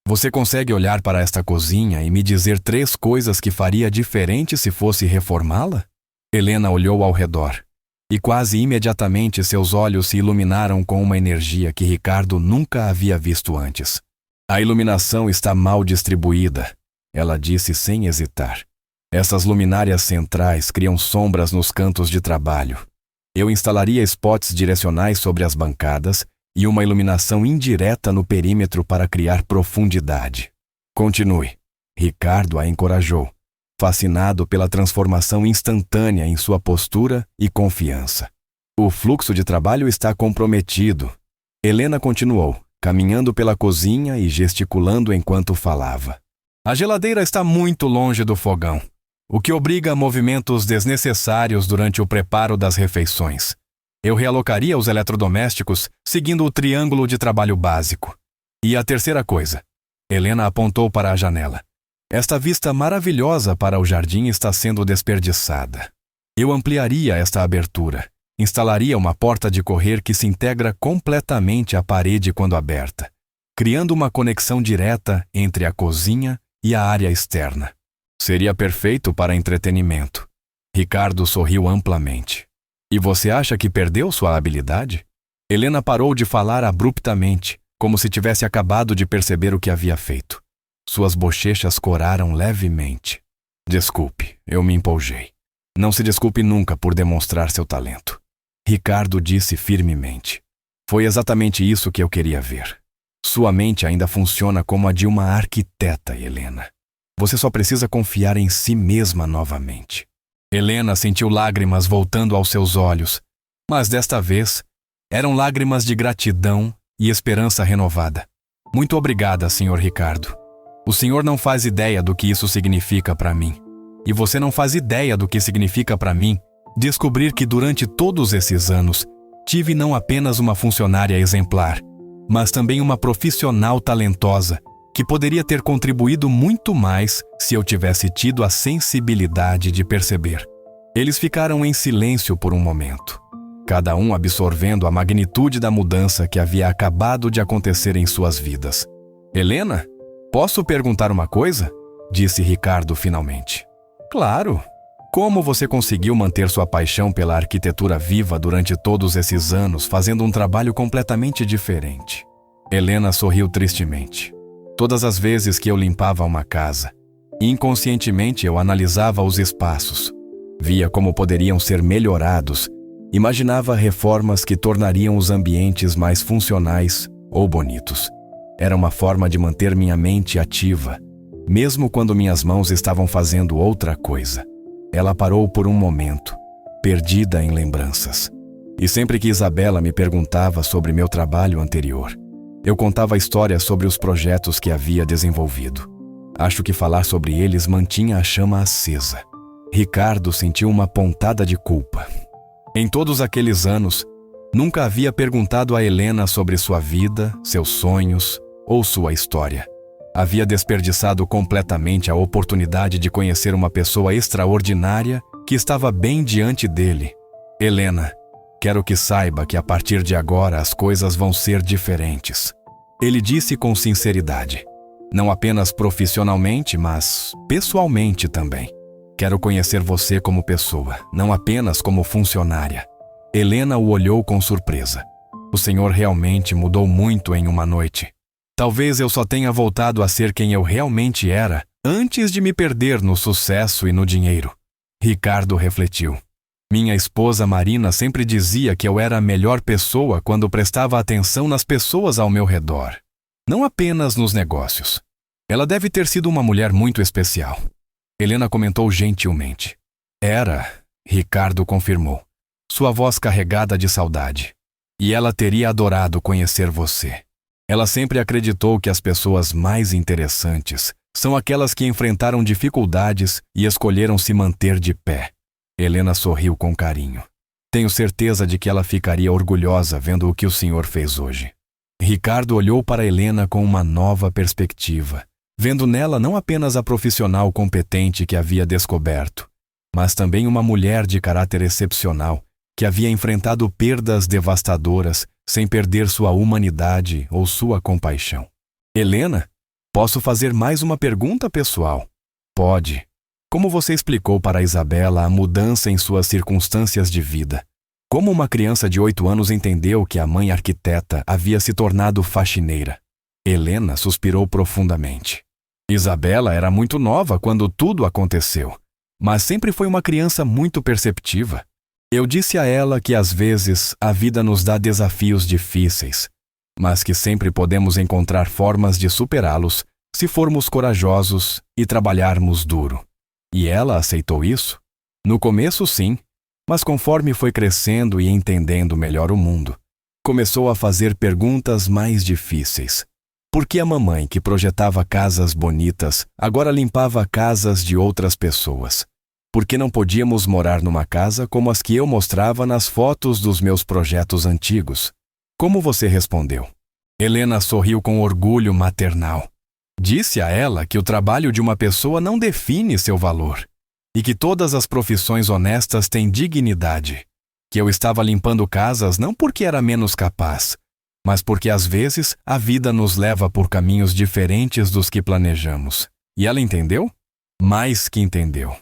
você consegue olhar para esta cozinha e me dizer 3 coisas que faria diferente se fosse reformá-la? Helena olhou ao redor, e quase imediatamente seus olhos se iluminaram com uma energia que Ricardo nunca havia visto antes. A iluminação está mal distribuída, ela disse sem hesitar. Essas luminárias centrais criam sombras nos cantos de trabalho. Eu instalaria spots direcionais sobre as bancadas e uma iluminação indireta no perímetro para criar profundidade. Continue. Ricardo a encorajou, fascinado pela transformação instantânea em sua postura e confiança. O fluxo de trabalho está comprometido. Helena continuou, caminhando pela cozinha e gesticulando enquanto falava. A geladeira está muito longe do fogão, o que obriga a movimentos desnecessários durante o preparo das refeições. Eu realocaria os eletrodomésticos seguindo o triângulo de trabalho básico. E a terceira coisa. Helena apontou para a janela. Esta vista maravilhosa para o jardim está sendo desperdiçada. Eu ampliaria esta abertura. Instalaria uma porta de correr que se integra completamente à parede quando aberta, criando uma conexão direta entre a cozinha e a área externa. Seria perfeito para entretenimento. Ricardo sorriu amplamente. E você acha que perdeu sua habilidade? Helena parou de falar abruptamente, como se tivesse acabado de perceber o que havia feito. Suas bochechas coraram levemente. Desculpe, eu me empolguei. Não se desculpe nunca por demonstrar seu talento. Ricardo disse firmemente. Foi exatamente isso que eu queria ver. Sua mente ainda funciona como a de uma arquiteta, Helena. Você só precisa confiar em si mesma novamente. Helena sentiu lágrimas voltando aos seus olhos, mas desta vez eram lágrimas de gratidão e esperança renovada. Muito obrigada, Sr. Ricardo. O senhor não faz ideia do que isso significa para mim. E você não faz ideia do que significa para mim descobrir que durante todos esses anos tive não apenas uma funcionária exemplar, mas também uma profissional talentosa que poderia ter contribuído muito mais se eu tivesse tido a sensibilidade de perceber. Eles ficaram em silêncio por um momento, cada um absorvendo a magnitude da mudança que havia acabado de acontecer em suas vidas. Helena, posso perguntar uma coisa? Disse Ricardo finalmente. Claro. Como você conseguiu manter sua paixão pela arquitetura viva durante todos esses anos, fazendo um trabalho completamente diferente? Helena sorriu tristemente. Todas as vezes que eu limpava uma casa, inconscientemente eu analisava os espaços, via como poderiam ser melhorados, imaginava reformas que tornariam os ambientes mais funcionais ou bonitos. Era uma forma de manter minha mente ativa, mesmo quando minhas mãos estavam fazendo outra coisa. Ela parou por um momento, perdida em lembranças. E sempre que Isabela me perguntava sobre meu trabalho anterior, eu contava histórias sobre os projetos que havia desenvolvido. Acho que falar sobre eles mantinha a chama acesa. Ricardo sentiu uma pontada de culpa. Em todos aqueles anos, nunca havia perguntado a Helena sobre sua vida, seus sonhos ou sua história. Havia desperdiçado completamente a oportunidade de conhecer uma pessoa extraordinária que estava bem diante dele. Helena, quero que saiba que a partir de agora as coisas vão ser diferentes. Ele disse com sinceridade. Não apenas profissionalmente, mas pessoalmente também. Quero conhecer você como pessoa, não apenas como funcionária. Helena o olhou com surpresa. O senhor realmente mudou muito em uma noite. Talvez eu só tenha voltado a ser quem eu realmente era antes de me perder no sucesso e no dinheiro. Ricardo refletiu. Minha esposa Marina sempre dizia que eu era a melhor pessoa quando prestava atenção nas pessoas ao meu redor, não apenas nos negócios. Ela deve ter sido uma mulher muito especial. Helena comentou gentilmente. Era, Ricardo confirmou, sua voz carregada de saudade. E ela teria adorado conhecer você. Ela sempre acreditou que as pessoas mais interessantes são aquelas que enfrentaram dificuldades e escolheram se manter de pé. Helena sorriu com carinho. Tenho certeza de que ela ficaria orgulhosa vendo o que o senhor fez hoje. Ricardo olhou para Helena com uma nova perspectiva, vendo nela não apenas a profissional competente que havia descoberto, mas também uma mulher de caráter excepcional que havia enfrentado perdas devastadoras sem perder sua humanidade ou sua compaixão. Helena, posso fazer mais uma pergunta pessoal? Pode. Como você explicou para Isabela a mudança em suas circunstâncias de vida? Como uma criança de 8 anos entendeu que a mãe arquiteta havia se tornado faxineira? Helena suspirou profundamente. Isabela era muito nova quando tudo aconteceu, mas sempre foi uma criança muito perceptiva. Eu disse a ela que às vezes a vida nos dá desafios difíceis, mas que sempre podemos encontrar formas de superá-los se formos corajosos e trabalharmos duro. E ela aceitou isso? No começo, sim, mas conforme foi crescendo e entendendo melhor o mundo, começou a fazer perguntas mais difíceis. Por que a mamãe, que projetava casas bonitas, agora limpava casas de outras pessoas? Por que não podíamos morar numa casa como as que eu mostrava nas fotos dos meus projetos antigos? Como você respondeu? Helena sorriu com orgulho maternal. Disse a ela que o trabalho de uma pessoa não define seu valor e que todas as profissões honestas têm dignidade. Que eu estava limpando casas não porque era menos capaz, mas porque às vezes a vida nos leva por caminhos diferentes dos que planejamos. E ela entendeu? Mais que entendeu.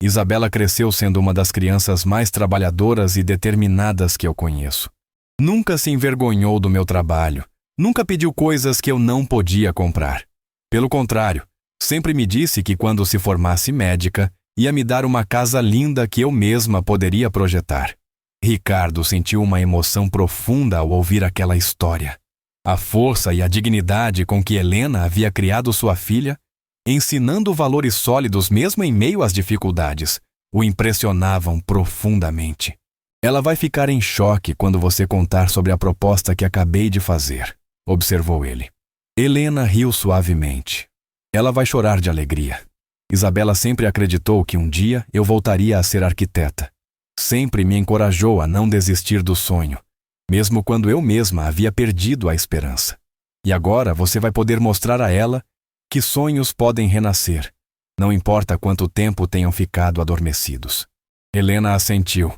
Isabela cresceu sendo uma das crianças mais trabalhadoras e determinadas que eu conheço. Nunca se envergonhou do meu trabalho, nunca pediu coisas que eu não podia comprar. Pelo contrário, sempre me disse que quando se formasse médica, ia me dar uma casa linda que eu mesma poderia projetar. Ricardo sentiu uma emoção profunda ao ouvir aquela história. A força e a dignidade com que Helena havia criado sua filha, ensinando valores sólidos mesmo em meio às dificuldades, o impressionavam profundamente. Ela vai ficar em choque quando você contar sobre a proposta que acabei de fazer, observou ele. Helena riu suavemente. Ela vai chorar de alegria. Isabela sempre acreditou que um dia eu voltaria a ser arquiteta. Sempre me encorajou a não desistir do sonho, mesmo quando eu mesma havia perdido a esperança. E agora você vai poder mostrar a ela que sonhos podem renascer, não importa quanto tempo tenham ficado adormecidos. Helena assentiu,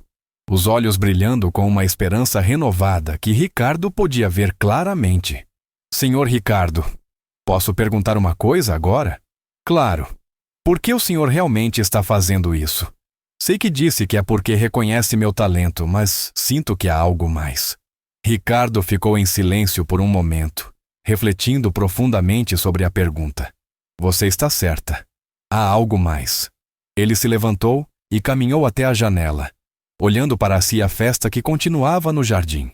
os olhos brilhando com uma esperança renovada que Ricardo podia ver claramente. Senhor Ricardo, posso perguntar uma coisa agora? Claro. Por que o senhor realmente está fazendo isso? Sei que disse que é porque reconhece meu talento, mas sinto que há algo mais. Ricardo ficou em silêncio por um momento, refletindo profundamente sobre a pergunta. Você está certa. Há algo mais. Ele se levantou e caminhou até a janela, olhando para si a festa que continuava no jardim.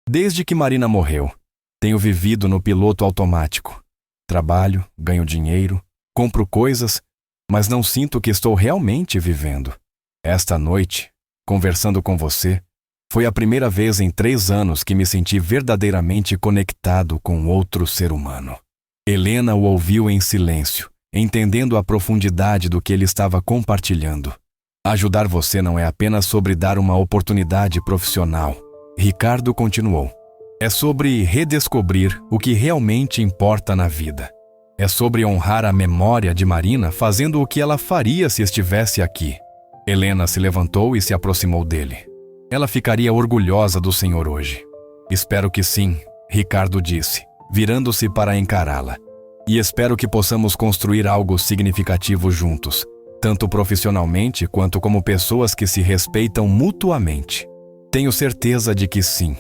Desde que Marina morreu, tenho vivido no piloto automático. Trabalho, ganho dinheiro, compro coisas, mas não sinto que estou realmente vivendo. Esta noite, conversando com você, foi a primeira vez em 3 anos que me senti verdadeiramente conectado com outro ser humano. Helena o ouviu em silêncio, entendendo a profundidade do que ele estava compartilhando. Ajudar você não é apenas sobre dar uma oportunidade profissional. Ricardo continuou. É sobre redescobrir o que realmente importa na vida. É sobre honrar a memória de Marina fazendo o que ela faria se estivesse aqui. Helena se levantou e se aproximou dele. Ela ficaria orgulhosa do senhor hoje. Espero que sim, Ricardo disse, virando-se para encará-la. E espero que possamos construir algo significativo juntos, tanto profissionalmente quanto como pessoas que se respeitam mutuamente. Tenho certeza de que sim,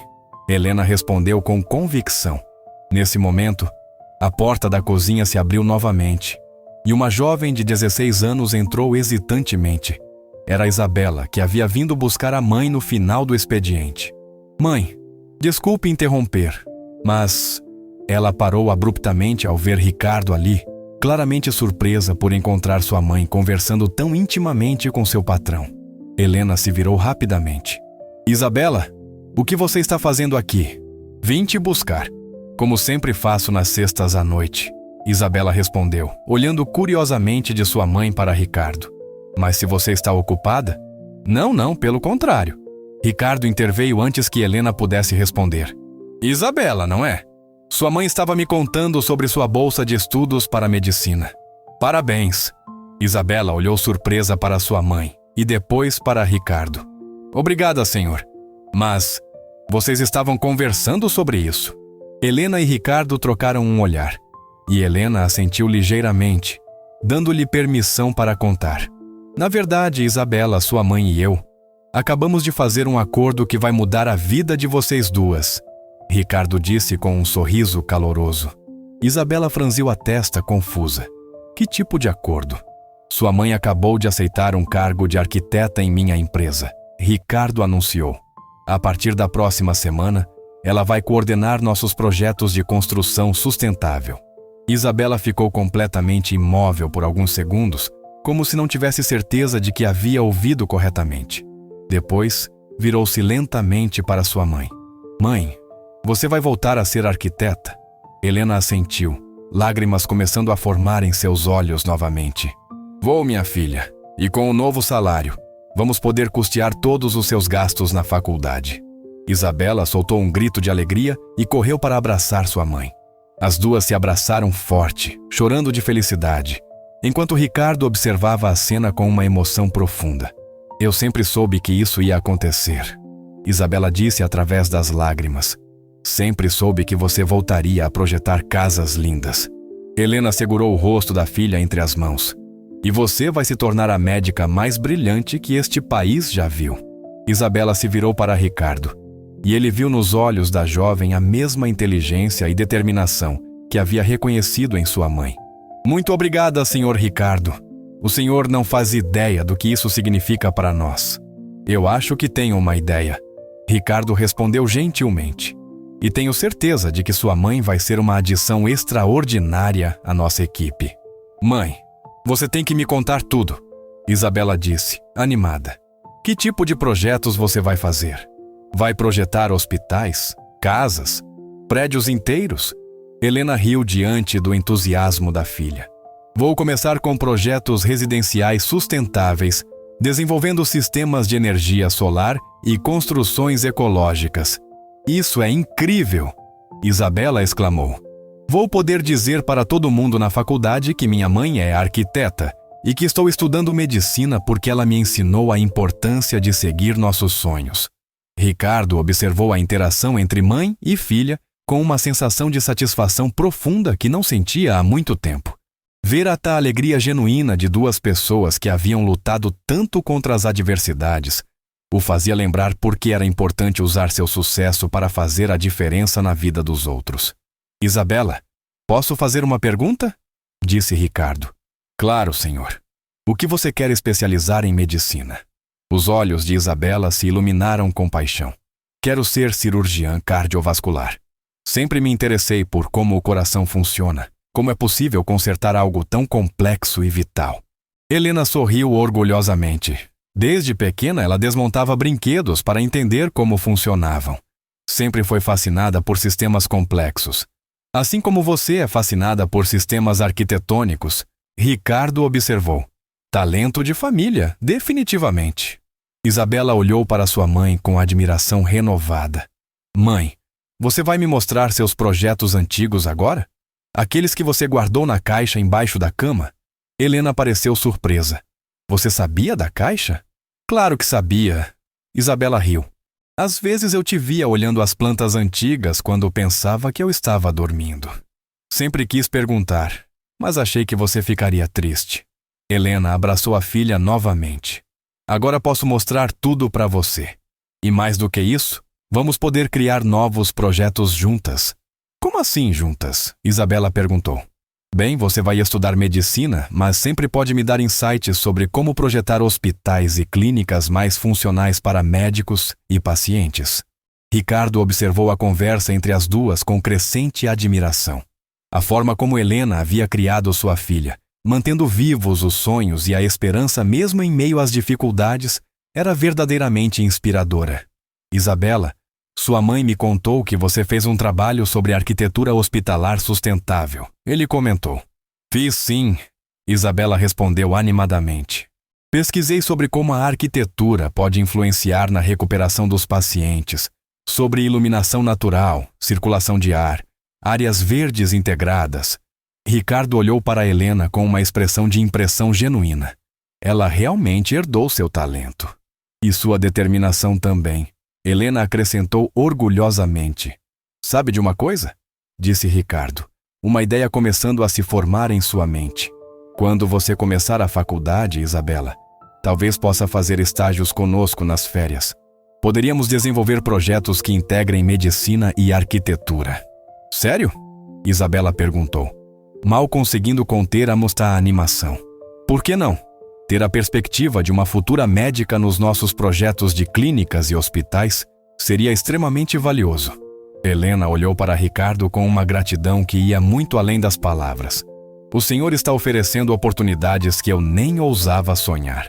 Helena respondeu com convicção. Nesse momento, a porta da cozinha se abriu novamente, e uma jovem de 16 anos entrou hesitantemente. Era Isabela, que havia vindo buscar a mãe no final do expediente. Mãe, desculpe interromper, mas... Ela parou abruptamente ao ver Ricardo ali, claramente surpresa por encontrar sua mãe conversando tão intimamente com seu patrão. Helena se virou rapidamente. Isabela, o que você está fazendo aqui? Vim te buscar, como sempre faço nas sextas à noite. Isabela respondeu, olhando curiosamente de sua mãe para Ricardo. Mas se você está ocupada? Não, pelo contrário. Ricardo interveio antes que Helena pudesse responder. Isabela, não é? Sua mãe estava me contando sobre sua bolsa de estudos para medicina. Parabéns. Isabela olhou surpresa para sua mãe e depois para Ricardo. Obrigada, senhor. Mas vocês estavam conversando sobre isso. Helena e Ricardo trocaram um olhar, e Helena assentiu ligeiramente, dando-lhe permissão para contar. Na verdade, Isabela, sua mãe e eu, acabamos de fazer um acordo que vai mudar a vida de vocês duas. Ricardo disse com um sorriso caloroso. Isabela franziu a testa confusa. Que tipo de acordo? Sua mãe acabou de aceitar um cargo de arquiteta em minha empresa. Ricardo anunciou. A partir da próxima semana, ela vai coordenar nossos projetos de construção sustentável. Isabela ficou completamente imóvel por alguns segundos, como se não tivesse certeza de que havia ouvido corretamente. Depois, virou-se lentamente para sua mãe. Mãe, você vai voltar a ser arquiteta? Helena assentiu, lágrimas começando a formar em seus olhos novamente. Vou, minha filha, e com o novo salário, vamos poder custear todos os seus gastos na faculdade. Isabela soltou um grito de alegria e correu para abraçar sua mãe. As duas se abraçaram forte, chorando de felicidade, enquanto Ricardo observava a cena com uma emoção profunda. Eu sempre soube que isso ia acontecer, Isabela disse através das lágrimas. Sempre soube que você voltaria a projetar casas lindas. Helena segurou o rosto da filha entre as mãos. E você vai se tornar a médica mais brilhante que este país já viu. Isabela se virou para Ricardo, e ele viu nos olhos da jovem a mesma inteligência e determinação que havia reconhecido em sua mãe. Muito obrigada, senhor Ricardo. O senhor não faz ideia do que isso significa para nós. Eu acho que tenho uma ideia. Ricardo respondeu gentilmente. E tenho certeza de que sua mãe vai ser uma adição extraordinária à nossa equipe. Mãe, você tem que me contar tudo, Isabela disse, animada. Que tipo de projetos você vai fazer? Vai projetar hospitais, casas, prédios inteiros? Helena riu diante do entusiasmo da filha. Vou começar com projetos residenciais sustentáveis, desenvolvendo sistemas de energia solar e construções ecológicas. Isso é incrível! Isabela exclamou. Vou poder dizer para todo mundo na faculdade que minha mãe é arquiteta e que estou estudando medicina porque ela me ensinou a importância de seguir nossos sonhos. Ricardo observou a interação entre mãe e filha com uma sensação de satisfação profunda que não sentia há muito tempo. Ver a alegria genuína de duas pessoas que haviam lutado tanto contra as adversidades o fazia lembrar por que era importante usar seu sucesso para fazer a diferença na vida dos outros. Isabela, posso fazer uma pergunta? Disse Ricardo. Claro, senhor. O que você quer especializar em medicina? Os olhos de Isabela se iluminaram com paixão. Quero ser cirurgiã cardiovascular. Sempre me interessei por como o coração funciona, como é possível consertar algo tão complexo e vital. Helena sorriu orgulhosamente. Desde pequena, ela desmontava brinquedos para entender como funcionavam. Sempre foi fascinada por sistemas complexos. Assim como você é fascinada por sistemas arquitetônicos, Ricardo observou. Talento de família, definitivamente. Isabela olhou para sua mãe com admiração renovada. Mãe, você vai me mostrar seus projetos antigos agora? Aqueles que você guardou na caixa embaixo da cama? Helena pareceu surpresa. Você sabia da caixa? Claro que sabia. Isabela riu. Às vezes eu te via olhando as plantas antigas quando pensava que eu estava dormindo. Sempre quis perguntar, mas achei que você ficaria triste. Helena abraçou a filha novamente. Agora posso mostrar tudo para você. E mais do que isso, vamos poder criar novos projetos juntas. Como assim juntas? Isabela perguntou. Bem, você vai estudar medicina, mas sempre pode me dar insights sobre como projetar hospitais e clínicas mais funcionais para médicos e pacientes. Ricardo observou a conversa entre as duas com crescente admiração. A forma como Helena havia criado sua filha, mantendo vivos os sonhos e a esperança mesmo em meio às dificuldades, era verdadeiramente inspiradora. Isabela, sua mãe me contou que você fez um trabalho sobre arquitetura hospitalar sustentável. Ele comentou. Fiz sim, Isabela respondeu animadamente. Pesquisei sobre como a arquitetura pode influenciar na recuperação dos pacientes, sobre iluminação natural, circulação de ar, áreas verdes integradas. Ricardo olhou para Helena com uma expressão de impressão genuína. Ela realmente herdou seu talento. E sua determinação também. Helena acrescentou orgulhosamente. Sabe de uma coisa? Disse Ricardo. Uma ideia começando a se formar em sua mente. Quando você começar a faculdade, Isabela, talvez possa fazer estágios conosco nas férias. Poderíamos desenvolver projetos que integrem medicina e arquitetura. Sério? Isabela perguntou, mal conseguindo conter a animação. Por que não? Ter a perspectiva de uma futura médica nos nossos projetos de clínicas e hospitais seria extremamente valioso. Helena olhou para Ricardo com uma gratidão que ia muito além das palavras. O senhor está oferecendo oportunidades que eu nem ousava sonhar.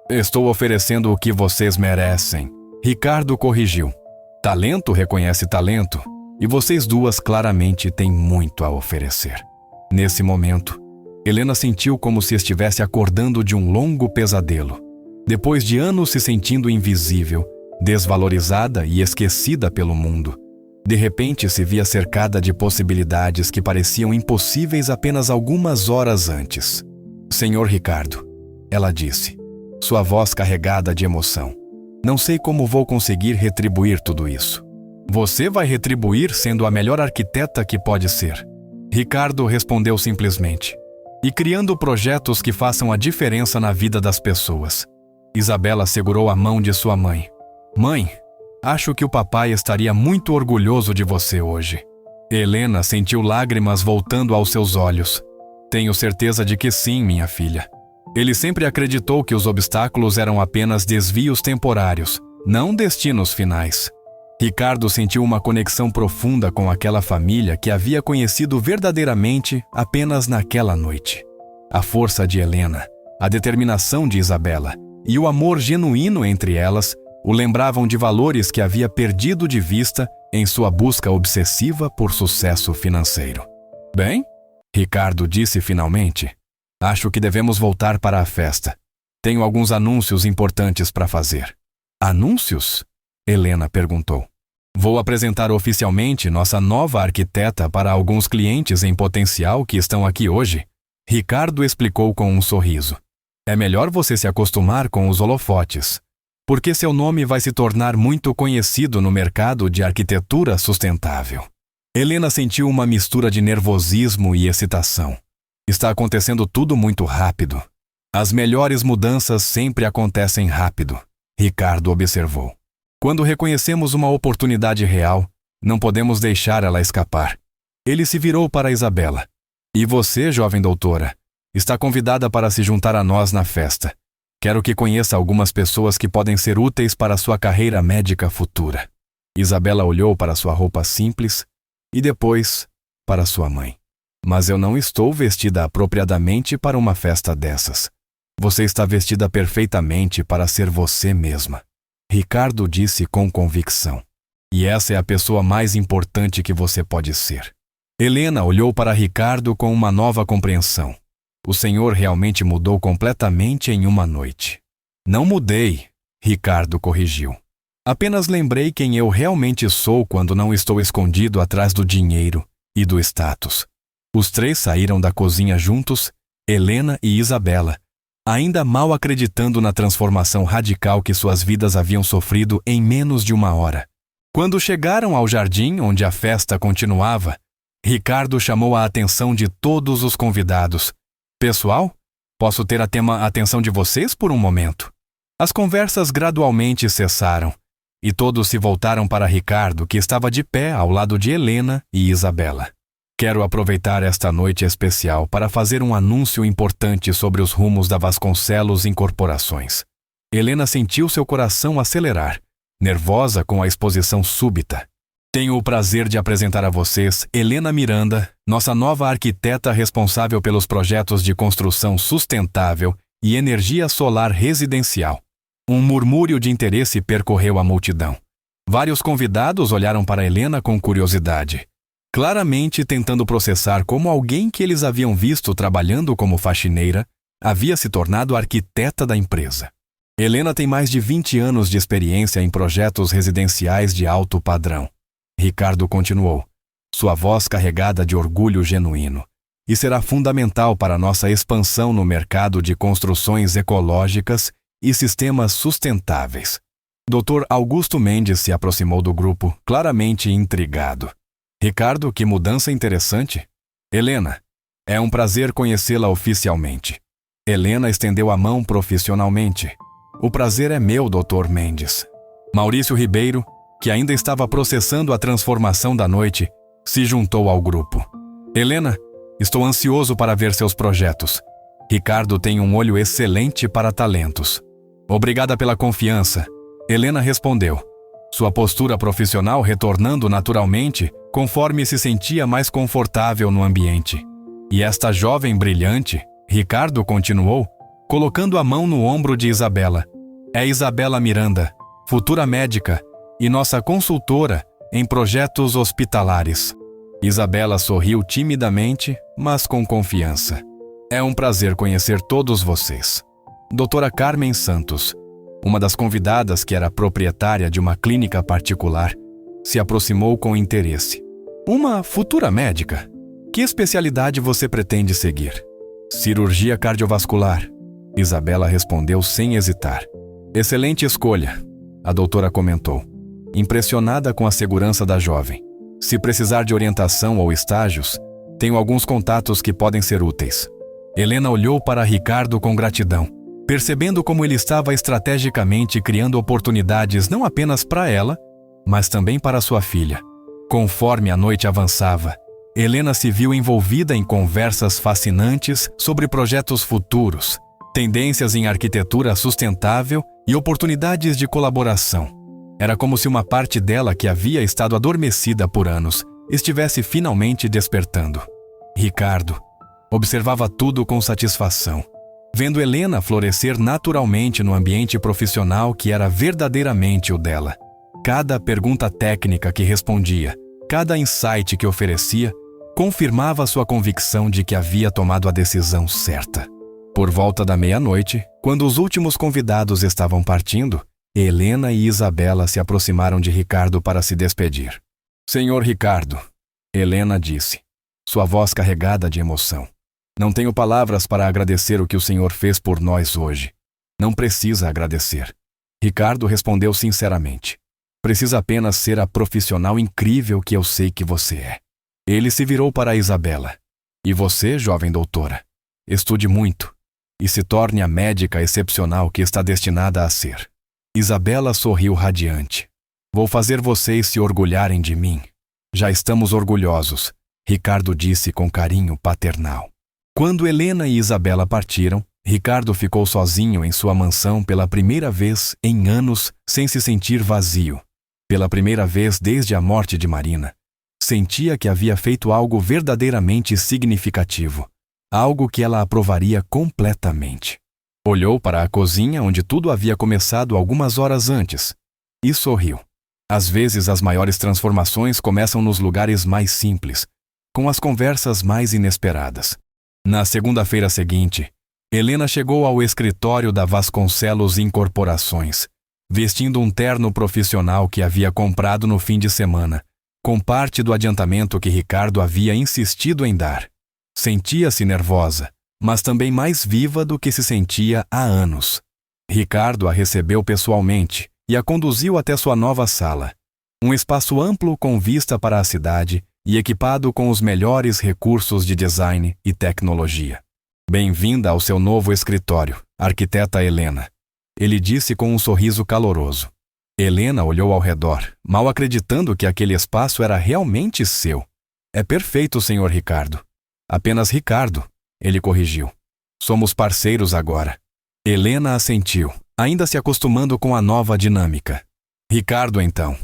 Estou oferecendo o que vocês merecem. Ricardo corrigiu. Talento reconhece talento, e vocês duas claramente têm muito a oferecer. Nesse momento, Helena sentiu como se estivesse acordando de um longo pesadelo. Depois de anos se sentindo invisível, desvalorizada e esquecida pelo mundo, de repente se via cercada de possibilidades que pareciam impossíveis apenas algumas horas antes. Senhor Ricardo, ela disse, sua voz carregada de emoção. Não sei como vou conseguir retribuir tudo isso. Você vai retribuir sendo a melhor arquiteta que pode ser. Ricardo respondeu simplesmente. E criando projetos que façam a diferença na vida das pessoas. Isabela segurou a mão de sua mãe. Mãe, acho que o papai estaria muito orgulhoso de você hoje. Helena sentiu lágrimas voltando aos seus olhos. Tenho certeza de que sim, minha filha. Ele sempre acreditou que os obstáculos eram apenas desvios temporários, não destinos finais. Ricardo sentiu uma conexão profunda com aquela família que havia conhecido verdadeiramente apenas naquela noite. A força de Helena, a determinação de Isabela e o amor genuíno entre elas o lembravam de valores que havia perdido de vista em sua busca obsessiva por sucesso financeiro. Bem, Ricardo disse finalmente, acho que devemos voltar para a festa. Tenho alguns anúncios importantes para fazer. Anúncios? Helena perguntou. Vou apresentar oficialmente nossa nova arquiteta para alguns clientes em potencial que estão aqui hoje, Ricardo explicou com um sorriso. É melhor você se acostumar com os holofotes, porque seu nome vai se tornar muito conhecido no mercado de arquitetura sustentável. Helena sentiu uma mistura de nervosismo e excitação. Está acontecendo tudo muito rápido. As melhores mudanças sempre acontecem rápido, Ricardo observou. Quando reconhecemos uma oportunidade real, não podemos deixar ela escapar. Ele se virou para Isabela. E você, jovem doutora, está convidada para se juntar a nós na festa. Quero que conheça algumas pessoas que podem ser úteis para sua carreira médica futura. Isabela olhou para sua roupa simples e depois para sua mãe. Mas eu não estou vestida apropriadamente para uma festa dessas. Você está vestida perfeitamente para ser você mesma. Ricardo disse com convicção. E essa é a pessoa mais importante que você pode ser. Helena olhou para Ricardo com uma nova compreensão. O senhor realmente mudou completamente em uma noite. Não mudei, Ricardo corrigiu. Apenas lembrei quem eu realmente sou quando não estou escondido atrás do dinheiro e do status. Os três saíram da cozinha juntos, Helena e Isabela, ainda mal acreditando na transformação radical que suas vidas haviam sofrido em menos de uma hora. Quando chegaram ao jardim onde a festa continuava, Ricardo chamou a atenção de todos os convidados. Pessoal, posso ter a atenção de vocês por um momento? As conversas gradualmente cessaram, e todos se voltaram para Ricardo, que estava de pé ao lado de Helena e Isabela. Quero aproveitar esta noite especial para fazer um anúncio importante sobre os rumos da Vasconcelos Incorporações. Helena sentiu seu coração acelerar, nervosa com a exposição súbita. Tenho o prazer de apresentar a vocês Helena Miranda, nossa nova arquiteta responsável pelos projetos de construção sustentável e energia solar residencial. Um murmúrio de interesse percorreu a multidão. Vários convidados olharam para Helena com curiosidade, claramente tentando processar como alguém que eles haviam visto trabalhando como faxineira havia se tornado arquiteta da empresa. Helena tem mais de 20 anos de experiência em projetos residenciais de alto padrão. Ricardo continuou, sua voz carregada de orgulho genuíno, e será fundamental para nossa expansão no mercado de construções ecológicas e sistemas sustentáveis. Dr. Augusto Mendes se aproximou do grupo, claramente intrigado. Ricardo, que mudança interessante. Helena, é um prazer conhecê-la oficialmente. Helena estendeu a mão profissionalmente. O prazer é meu, Dr. Mendes. Maurício Ribeiro, que ainda estava processando a transformação da noite, se juntou ao grupo. Helena, estou ansioso para ver seus projetos. Ricardo tem um olho excelente para talentos. Obrigada pela confiança. Helena respondeu, sua postura profissional retornando naturalmente conforme se sentia mais confortável no ambiente. E esta jovem brilhante, Ricardo continuou, colocando a mão no ombro de Isabela. É Isabela Miranda, futura médica e nossa consultora em projetos hospitalares. Isabela sorriu timidamente, mas com confiança. É um prazer conhecer todos vocês. Doutora Carmen Santos, uma das convidadas que era proprietária de uma clínica particular, se aproximou com interesse. Uma futura médica? Que especialidade você pretende seguir? Cirurgia cardiovascular. Isabela respondeu sem hesitar. Excelente escolha, a doutora comentou, impressionada com a segurança da jovem. Se precisar de orientação ou estágios, tenho alguns contatos que podem ser úteis. Helena olhou para Ricardo com gratidão, percebendo como ele estava estrategicamente criando oportunidades não apenas para ela, mas também para sua filha. Conforme a noite avançava, Helena se viu envolvida em conversas fascinantes sobre projetos futuros, tendências em arquitetura sustentável e oportunidades de colaboração. Era como se uma parte dela que havia estado adormecida por anos estivesse finalmente despertando. Ricardo observava tudo com satisfação, vendo Helena florescer naturalmente no ambiente profissional que era verdadeiramente o dela. Cada pergunta técnica que respondia, cada insight que oferecia, confirmava sua convicção de que havia tomado a decisão certa. Por volta da meia-noite, quando os últimos convidados estavam partindo, Helena e Isabela se aproximaram de Ricardo para se despedir. Senhor Ricardo, Helena disse, sua voz carregada de emoção. Não tenho palavras para agradecer o que o senhor fez por nós hoje. Não precisa agradecer. Ricardo respondeu sinceramente. Precisa apenas ser a profissional incrível que eu sei que você é. Ele se virou para Isabela. E você, jovem doutora, estude muito e se torne a médica excepcional que está destinada a ser. Isabela sorriu radiante. Vou fazer vocês se orgulharem de mim. Já estamos orgulhosos, Ricardo disse com carinho paternal. Quando Helena e Isabela partiram, Ricardo ficou sozinho em sua mansão pela primeira vez em anos sem se sentir vazio. Pela primeira vez desde a morte de Marina, sentia que havia feito algo verdadeiramente significativo, algo que ela aprovaria completamente. Olhou para a cozinha onde tudo havia começado algumas horas antes e sorriu. Às vezes as maiores transformações começam nos lugares mais simples, com as conversas mais inesperadas. Na segunda-feira seguinte, Helena chegou ao escritório da Vasconcelos Incorporações, vestindo um terno profissional que havia comprado no fim de semana, com parte do adiantamento que Ricardo havia insistido em dar. Sentia-se nervosa, mas também mais viva do que se sentia há anos. Ricardo a recebeu pessoalmente e a conduziu até sua nova sala, um espaço amplo com vista para a cidade e equipado com os melhores recursos de design e tecnologia. Bem-vinda ao seu novo escritório, arquiteta Helena. Ele disse com um sorriso caloroso. Helena olhou ao redor, mal acreditando que aquele espaço era realmente seu. É perfeito, senhor Ricardo. Apenas Ricardo, ele corrigiu. Somos parceiros agora. Helena assentiu, ainda se acostumando com a nova dinâmica. Ricardo, então.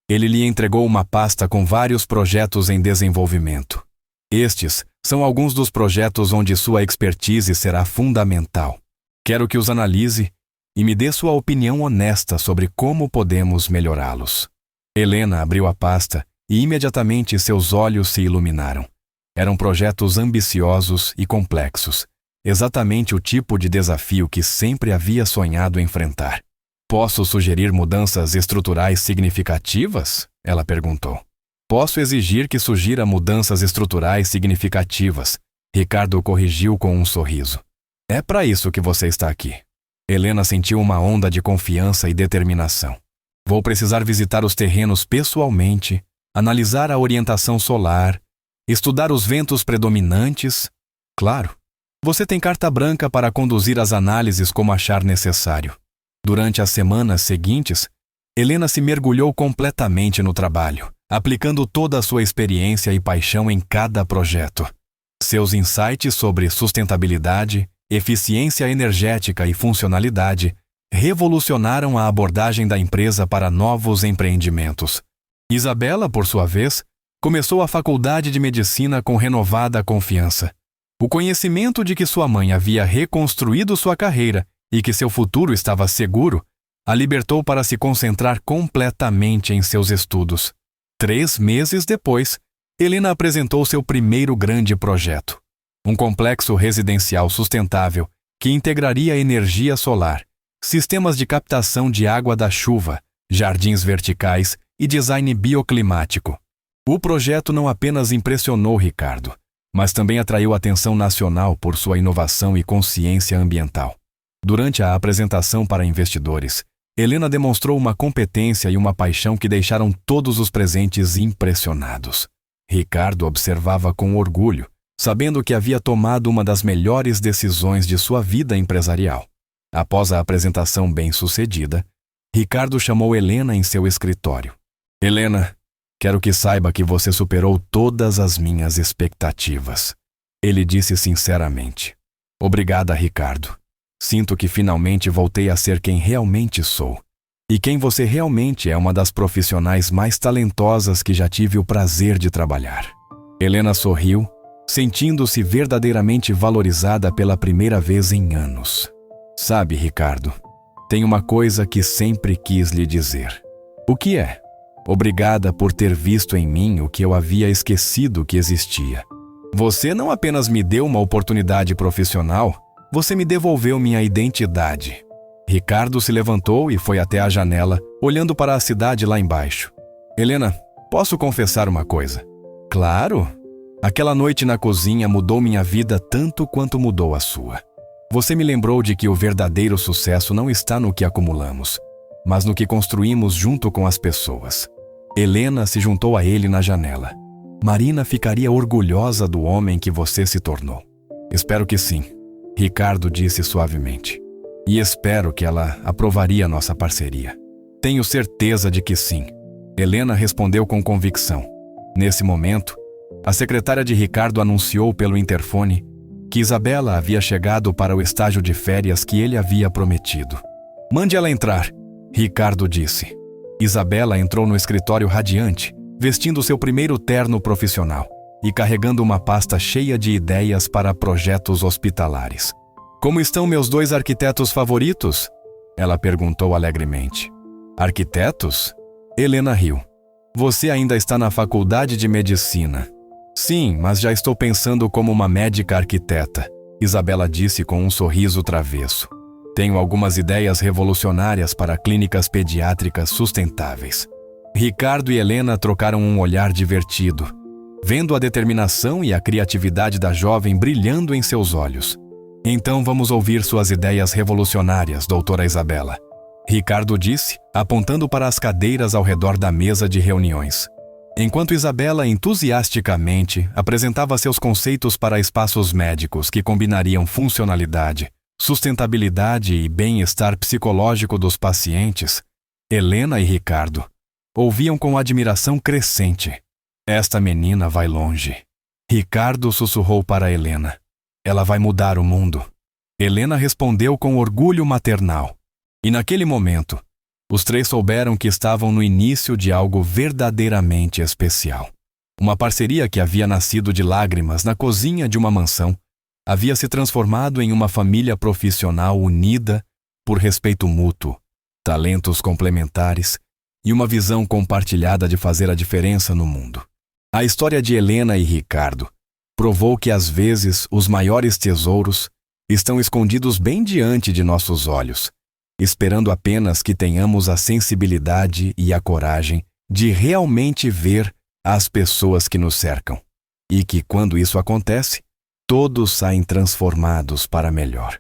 Ele lhe entregou uma pasta com vários projetos em desenvolvimento. Estes são alguns dos projetos onde sua expertise será fundamental. Quero que os analise e me dê sua opinião honesta sobre como podemos melhorá-los. Helena abriu a pasta e imediatamente seus olhos se iluminaram. Eram projetos ambiciosos e complexos, exatamente o tipo de desafio que sempre havia sonhado enfrentar. Posso sugerir mudanças estruturais significativas? Ela perguntou. Posso exigir que sugira mudanças estruturais significativas, Ricardo corrigiu com um sorriso. É para isso que você está aqui. Helena sentiu uma onda de confiança e determinação. Vou precisar visitar os terrenos pessoalmente, analisar a orientação solar, estudar os ventos predominantes. Claro, você tem carta branca para conduzir as análises como achar necessário. Durante as semanas seguintes, Helena se mergulhou completamente no trabalho, aplicando toda a sua experiência e paixão em cada projeto. Seus insights sobre sustentabilidade, eficiência energética e funcionalidade revolucionaram a abordagem da empresa para novos empreendimentos. Isabela, por sua vez, começou a faculdade de medicina com renovada confiança. O conhecimento de que sua mãe havia reconstruído sua carreira e que seu futuro estava seguro a libertou para se concentrar completamente em seus estudos. 3 meses depois, Helena apresentou seu primeiro grande projeto. Um complexo residencial sustentável que integraria energia solar, sistemas de captação de água da chuva, jardins verticais e design bioclimático. O projeto não apenas impressionou Ricardo, mas também atraiu atenção nacional por sua inovação e consciência ambiental. Durante a apresentação para investidores, Helena demonstrou uma competência e uma paixão que deixaram todos os presentes impressionados. Ricardo observava com orgulho, sabendo que havia tomado uma das melhores decisões de sua vida empresarial. Após a apresentação bem-sucedida, Ricardo chamou Helena em seu escritório. Helena, quero que saiba que você superou todas as minhas expectativas. Ele disse sinceramente. Obrigada, Ricardo. Sinto que finalmente voltei a ser quem realmente sou. E quem você realmente é uma das profissionais mais talentosas que já tive o prazer de trabalhar. Helena sorriu, sentindo-se verdadeiramente valorizada pela primeira vez em anos. Sabe, Ricardo, tem uma coisa que sempre quis lhe dizer. O que é? Obrigada por ter visto em mim o que eu havia esquecido que existia. Você não apenas me deu uma oportunidade profissional, você me devolveu minha identidade. Ricardo se levantou e foi até a janela, olhando para a cidade lá embaixo. Helena, posso confessar uma coisa? Claro! Aquela noite na cozinha mudou minha vida tanto quanto mudou a sua. Você me lembrou de que o verdadeiro sucesso não está no que acumulamos, mas no que construímos junto com as pessoas. Helena se juntou a ele na janela. Marina ficaria orgulhosa do homem que você se tornou. Espero que sim, Ricardo disse suavemente. E espero que ela aprovaria nossa parceria. Tenho certeza de que sim, Helena respondeu com convicção. Nesse momento, a secretária de Ricardo anunciou pelo interfone que Isabela havia chegado para o estágio de férias que ele havia prometido. Mande ela entrar, Ricardo disse. Isabela entrou no escritório radiante, vestindo seu primeiro terno profissional e carregando uma pasta cheia de ideias para projetos hospitalares. Como estão meus 2 arquitetos favoritos? Ela perguntou alegremente. Arquitetos? Helena riu. Você ainda está na faculdade de medicina. Sim, mas já estou pensando como uma médica arquiteta, Isabela disse com um sorriso travesso. Tenho algumas ideias revolucionárias para clínicas pediátricas sustentáveis. Ricardo e Helena trocaram um olhar divertido, vendo a determinação e a criatividade da jovem brilhando em seus olhos. Então vamos ouvir suas ideias revolucionárias, doutora Isabela, Ricardo disse, apontando para as cadeiras ao redor da mesa de reuniões. Enquanto Isabela entusiasticamente apresentava seus conceitos para espaços médicos que combinariam funcionalidade, sustentabilidade e bem-estar psicológico dos pacientes, Helena e Ricardo ouviam com admiração crescente. Esta menina vai longe. Ricardo sussurrou para Helena. Ela vai mudar o mundo. Helena respondeu com orgulho maternal. E naquele momento, os 3 souberam que estavam no início de algo verdadeiramente especial. Uma parceria que havia nascido de lágrimas na cozinha de uma mansão havia se transformado em uma família profissional unida por respeito mútuo, talentos complementares e uma visão compartilhada de fazer a diferença no mundo. A história de Helena e Ricardo provou que às vezes os maiores tesouros estão escondidos bem diante de nossos olhos, esperando apenas que tenhamos a sensibilidade e a coragem de realmente ver as pessoas que nos cercam. E que, quando isso acontece, todos saem transformados para melhor.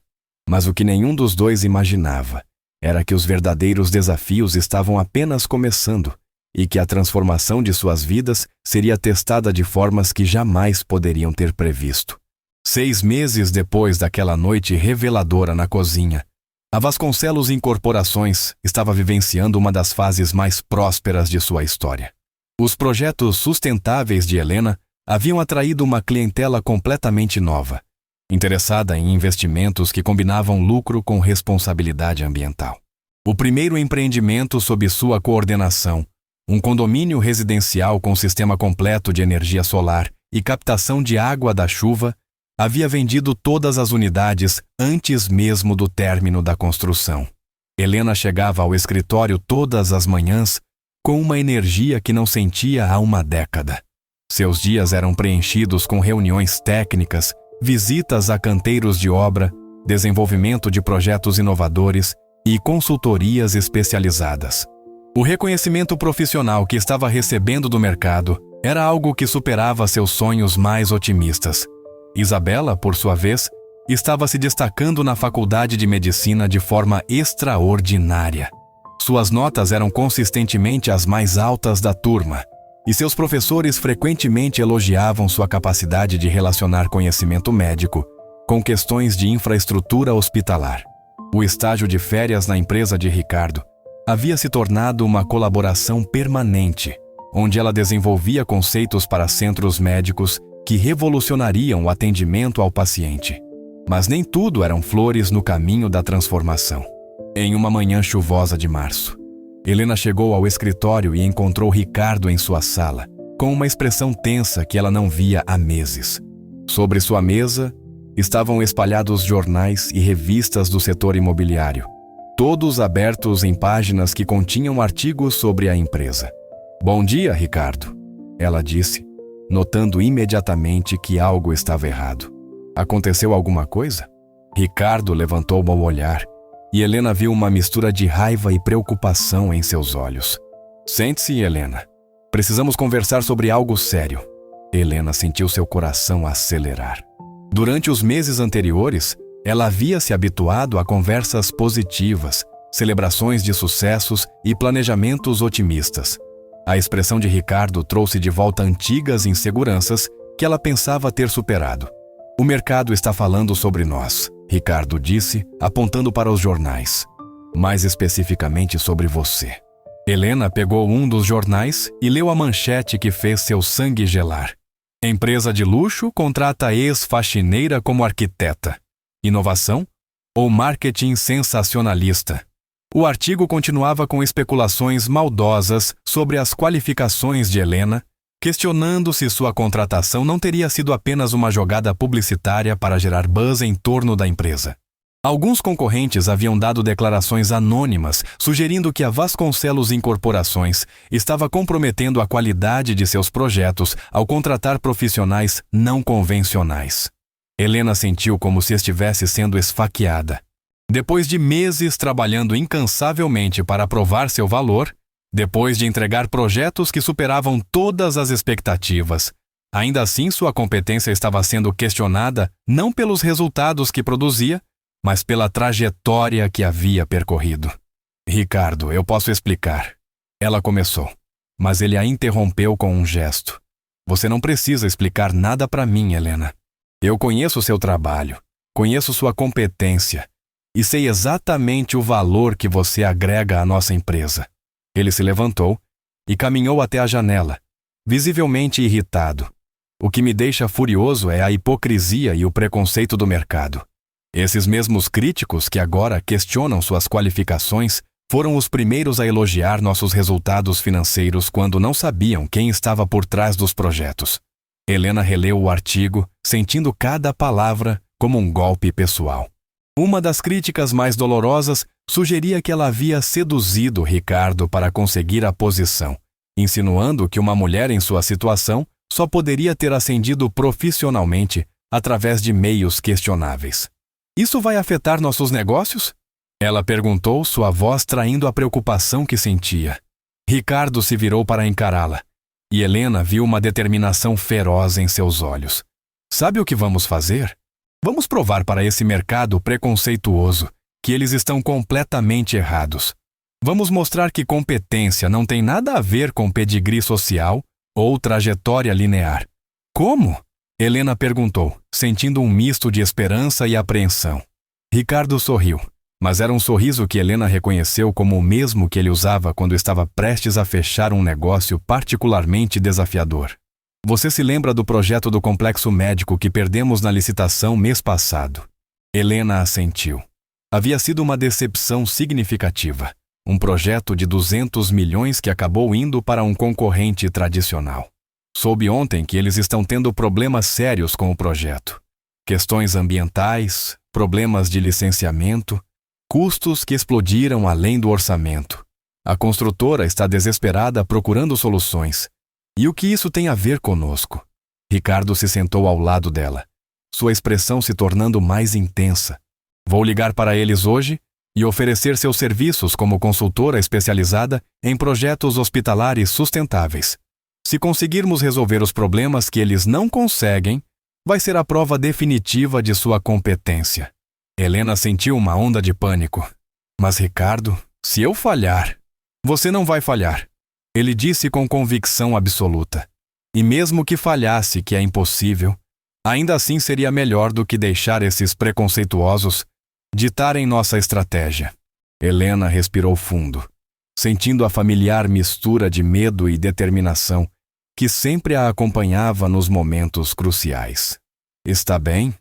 Mas o que nenhum dos 2 imaginava era que os verdadeiros desafios estavam apenas começando e que a transformação de suas vidas seria testada de formas que jamais poderiam ter previsto. 6 meses depois daquela noite reveladora na cozinha, a Vasconcelos Incorporações estava vivenciando uma das fases mais prósperas de sua história. Os projetos sustentáveis de Helena haviam atraído uma clientela completamente nova, interessada em investimentos que combinavam lucro com responsabilidade ambiental. O primeiro empreendimento sob sua coordenação, um condomínio residencial com sistema completo de energia solar e captação de água da chuva, havia vendido todas as unidades antes mesmo do término da construção. Helena chegava ao escritório todas as manhãs com uma energia que não sentia há uma década. Seus dias eram preenchidos com reuniões técnicas, visitas a canteiros de obra, desenvolvimento de projetos inovadores e consultorias especializadas. O reconhecimento profissional que estava recebendo do mercado era algo que superava seus sonhos mais otimistas. Isabela, por sua vez, estava se destacando na faculdade de medicina de forma extraordinária. Suas notas eram consistentemente as mais altas da turma, e seus professores frequentemente elogiavam sua capacidade de relacionar conhecimento médico com questões de infraestrutura hospitalar. O estágio de férias na empresa de Ricardo havia se tornado uma colaboração permanente, onde ela desenvolvia conceitos para centros médicos que revolucionariam o atendimento ao paciente. Mas nem tudo eram flores no caminho da transformação. Em uma manhã chuvosa de março, Helena chegou ao escritório e encontrou Ricardo em sua sala, com uma expressão tensa que ela não via há meses. Sobre sua mesa estavam espalhados jornais e revistas do setor imobiliário, todos abertos em páginas que continham artigos sobre a empresa. "Bom dia, Ricardo", ela disse, notando imediatamente que algo estava errado. "Aconteceu alguma coisa?" Ricardo levantou o olhar e Helena viu uma mistura de raiva e preocupação em seus olhos. Sente-se, Helena. Precisamos conversar sobre algo sério. Helena sentiu seu coração acelerar. Durante os meses anteriores, ela havia se habituado a conversas positivas, celebrações de sucessos e planejamentos otimistas. A expressão de Ricardo trouxe de volta antigas inseguranças que ela pensava ter superado. O mercado está falando sobre nós, Ricardo disse, apontando para os jornais. Mais especificamente sobre você. Helena pegou um dos jornais e leu a manchete que fez seu sangue gelar. Empresa de luxo contrata ex-faxineira como arquiteta. Inovação ou marketing sensacionalista? O artigo continuava com especulações maldosas sobre as qualificações de Helena, questionando se sua contratação não teria sido apenas uma jogada publicitária para gerar buzz em torno da empresa. Alguns concorrentes haviam dado declarações anônimas, sugerindo que a Vasconcelos Incorporações estava comprometendo a qualidade de seus projetos ao contratar profissionais não convencionais. Helena sentiu como se estivesse sendo esfaqueada. Depois de meses trabalhando incansavelmente para provar seu valor, depois de entregar projetos que superavam todas as expectativas, ainda assim sua competência estava sendo questionada não pelos resultados que produzia, mas pela trajetória que havia percorrido. Ricardo, eu posso explicar. Ela começou, mas ele a interrompeu com um gesto. Você não precisa explicar nada para mim, Helena. Eu conheço seu trabalho, conheço sua competência e sei exatamente o valor que você agrega à nossa empresa. Ele se levantou e caminhou até a janela, visivelmente irritado. O que me deixa furioso é a hipocrisia e o preconceito do mercado. Esses mesmos críticos que agora questionam suas qualificações foram os primeiros a elogiar nossos resultados financeiros quando não sabiam quem estava por trás dos projetos. Helena releu o artigo, sentindo cada palavra como um golpe pessoal. Uma das críticas mais dolorosas sugeria que ela havia seduzido Ricardo para conseguir a posição, insinuando que uma mulher em sua situação só poderia ter ascendido profissionalmente através de meios questionáveis. Isso vai afetar nossos negócios? Ela perguntou, sua voz traindo a preocupação que sentia. Ricardo se virou para encará-la, e Helena viu uma determinação feroz em seus olhos. Sabe o que vamos fazer? Vamos provar para esse mercado preconceituoso que eles estão completamente errados. Vamos mostrar que competência não tem nada a ver com pedigree social ou trajetória linear. Como? Helena perguntou, sentindo um misto de esperança e apreensão. Ricardo sorriu, mas era um sorriso que Helena reconheceu como o mesmo que ele usava quando estava prestes a fechar um negócio particularmente desafiador. Você se lembra do projeto do complexo médico que perdemos na licitação mês passado? Helena assentiu. Havia sido uma decepção significativa. Um projeto de 200 milhões que acabou indo para um concorrente tradicional. Soube ontem que eles estão tendo problemas sérios com o projeto. Questões ambientais, problemas de licenciamento, custos que explodiram além do orçamento. A construtora está desesperada procurando soluções. E o que isso tem a ver conosco? Ricardo se sentou ao lado dela, sua expressão se tornando mais intensa. Vou ligar para eles hoje e oferecer seus serviços como consultora especializada em projetos hospitalares sustentáveis. Se conseguirmos resolver os problemas que eles não conseguem, vai ser a prova definitiva de sua competência. Helena sentiu uma onda de pânico. Mas Ricardo, se eu falhar... Você não vai falhar, ele disse com convicção absoluta. E mesmo que falhasse, que é impossível, ainda assim seria melhor do que deixar esses preconceituosos ditarem nossa estratégia. Helena respirou fundo, sentindo a familiar mistura de medo e determinação que sempre a acompanhava nos momentos cruciais. Está bem?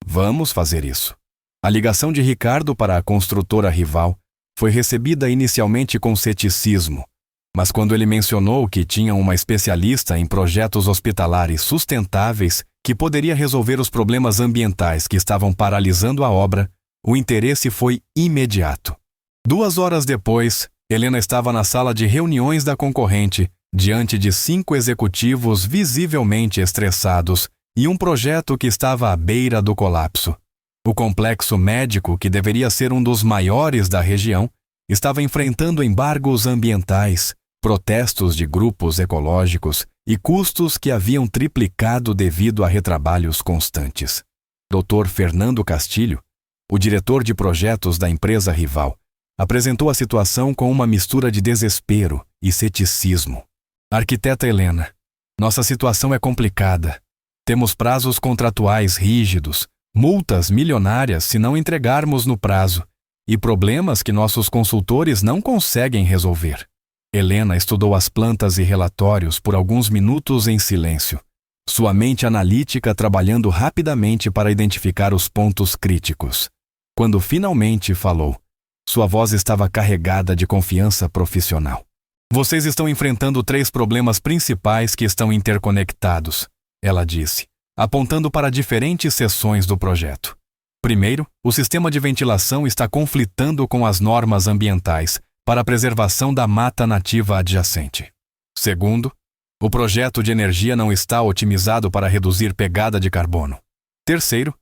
Vamos fazer isso. A ligação de Ricardo para a construtora rival foi recebida inicialmente com ceticismo, mas quando ele mencionou que tinha uma especialista em projetos hospitalares sustentáveis que poderia resolver os problemas ambientais que estavam paralisando a obra, o interesse foi imediato. 2 horas depois, Helena estava na sala de reuniões da concorrente, diante de 5 executivos visivelmente estressados e um projeto que estava à beira do colapso. O complexo médico, que deveria ser um dos maiores da região, estava enfrentando embargos ambientais, protestos de grupos ecológicos e custos que haviam triplicado devido a retrabalhos constantes. Dr. Fernando Castilho, o diretor de projetos da empresa rival, apresentou a situação com uma mistura de desespero e ceticismo. Arquiteta Helena, nossa situação é complicada. Temos prazos contratuais rígidos, multas milionárias se não entregarmos no prazo e problemas que nossos consultores não conseguem resolver. Helena estudou as plantas e relatórios por alguns minutos em silêncio, sua mente analítica trabalhando rapidamente para identificar os pontos críticos. Quando finalmente falou, sua voz estava carregada de confiança profissional. Vocês estão enfrentando 3 problemas principais que estão interconectados, ela disse, apontando para diferentes seções do projeto. Primeiro, o sistema de ventilação está conflitando com as normas ambientais para a preservação da mata nativa adjacente. Segundo, o projeto de energia não está otimizado para reduzir pegada de carbono. Terceiro,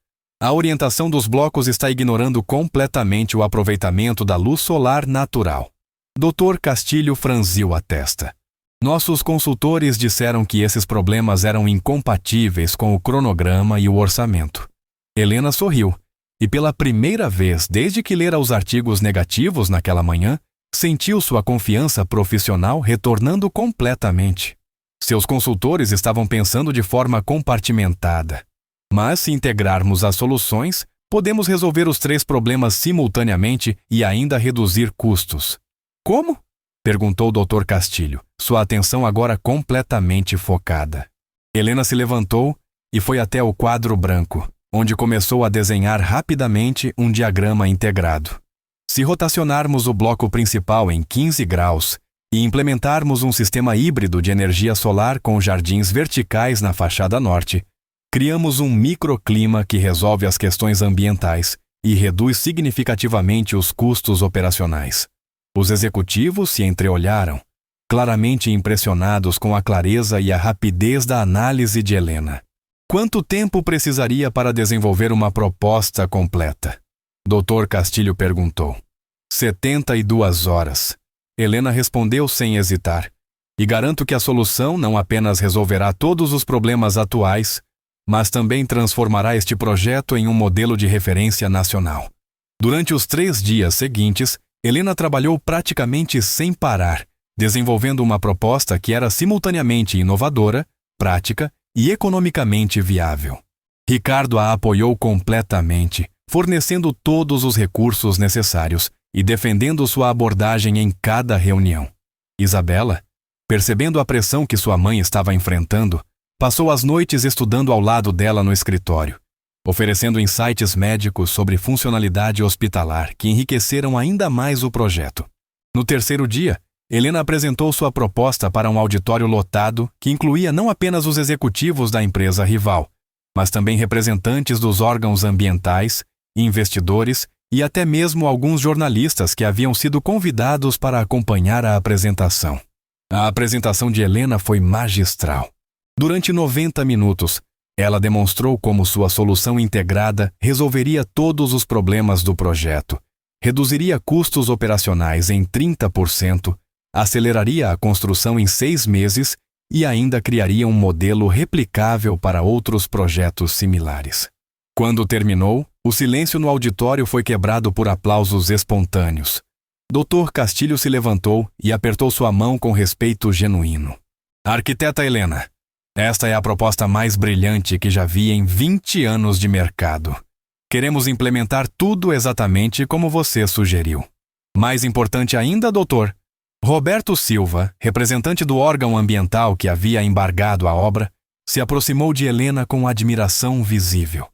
a orientação dos blocos está ignorando completamente o aproveitamento da luz solar natural. Dr. Castilho franziu a testa. Nossos consultores disseram que esses problemas eram incompatíveis com o cronograma e o orçamento. Helena sorriu, e pela primeira vez desde que lera os artigos negativos naquela manhã, sentiu sua confiança profissional retornando completamente. Seus consultores estavam pensando de forma compartimentada. Mas se integrarmos as soluções, podemos resolver os 3 problemas simultaneamente e ainda reduzir custos. Como? Perguntou o Dr. Castilho, sua atenção agora completamente focada. Helena se levantou e foi até o quadro branco, onde começou a desenhar rapidamente um diagrama integrado. Se rotacionarmos o bloco principal em 15 graus e implementarmos um sistema híbrido de energia solar com jardins verticais na fachada norte, criamos um microclima que resolve as questões ambientais e reduz significativamente os custos operacionais. Os executivos se entreolharam, claramente impressionados com a clareza e a rapidez da análise de Helena. Quanto tempo precisaria para desenvolver uma proposta completa? Dr. Castilho perguntou. 72 horas. Helena respondeu sem hesitar. E garanto que a solução não apenas resolverá todos os problemas atuais, mas também transformará este projeto em um modelo de referência nacional. Durante os 3 dias seguintes, Helena trabalhou praticamente sem parar, desenvolvendo uma proposta que era simultaneamente inovadora, prática e economicamente viável. Ricardo a apoiou completamente, fornecendo todos os recursos necessários e defendendo sua abordagem em cada reunião. Isabela, percebendo a pressão que sua mãe estava enfrentando, passou as noites estudando ao lado dela no escritório, oferecendo insights médicos sobre funcionalidade hospitalar que enriqueceram ainda mais o projeto. No 3º dia, Helena apresentou sua proposta para um auditório lotado que incluía não apenas os executivos da empresa rival, mas também representantes dos órgãos ambientais, investidores e até mesmo alguns jornalistas que haviam sido convidados para acompanhar a apresentação. A apresentação de Helena foi magistral. Durante 90 minutos, ela demonstrou como sua solução integrada resolveria todos os problemas do projeto, reduziria custos operacionais em 30%, aceleraria a construção em 6 meses e ainda criaria um modelo replicável para outros projetos similares. Quando terminou, o silêncio no auditório foi quebrado por aplausos espontâneos. Dr. Castilho se levantou e apertou sua mão com respeito genuíno. Arquiteta Helena, esta é a proposta mais brilhante que já vi em 20 anos de mercado. Queremos implementar tudo exatamente como você sugeriu. Mais importante ainda, doutor, Roberto Silva, representante do órgão ambiental que havia embargado a obra, se aproximou de Helena com admiração visível.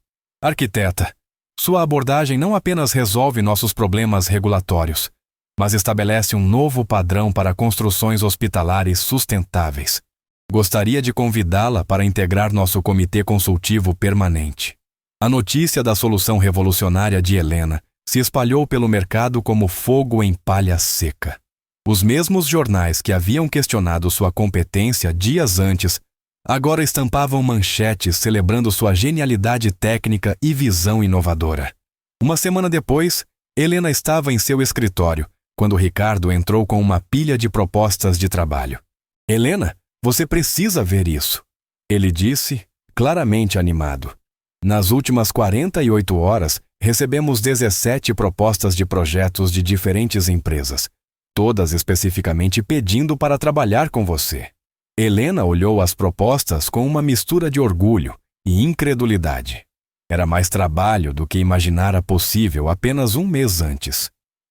Arquiteta, sua abordagem não apenas resolve nossos problemas regulatórios, mas estabelece um novo padrão para construções hospitalares sustentáveis. Gostaria de convidá-la para integrar nosso comitê consultivo permanente. A notícia da solução revolucionária de Helena se espalhou pelo mercado como fogo em palha seca. Os mesmos jornais que haviam questionado sua competência dias antes, agora estampavam manchetes celebrando sua genialidade técnica e visão inovadora. Uma semana depois, Helena estava em seu escritório, quando Ricardo entrou com uma pilha de propostas de trabalho. Helena, você precisa ver isso, ele disse, claramente animado. Nas últimas 48 horas, recebemos 17 propostas de projetos de diferentes empresas, todas especificamente pedindo para trabalhar com você. Helena olhou as propostas com uma mistura de orgulho e incredulidade. Era mais trabalho do que imaginara possível apenas um mês antes.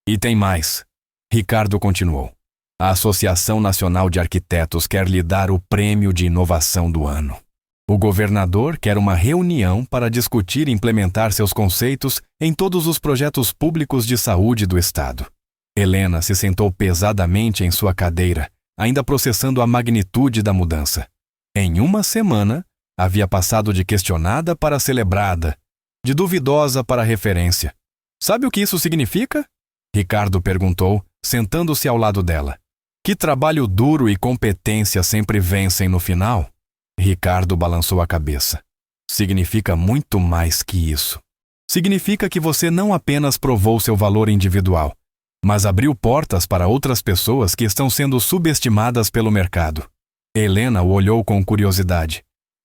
E tem mais. Ricardo continuou. A Associação Nacional de Arquitetos quer lhe dar o Prêmio de Inovação do Ano. O governador quer uma reunião para discutir e implementar seus conceitos em todos os projetos públicos de saúde do estado. Helena se sentou pesadamente em sua cadeira, ainda processando a magnitude da mudança. Em uma semana, havia passado de questionada para celebrada, de duvidosa para referência. Sabe o que isso significa? Ricardo perguntou, sentando-se ao lado dela. Que trabalho duro e competência sempre vencem no final? Ricardo balançou a cabeça. Significa muito mais que isso. Significa que você não apenas provou seu valor individual, mas abriu portas para outras pessoas que estão sendo subestimadas pelo mercado. Helena o olhou com curiosidade.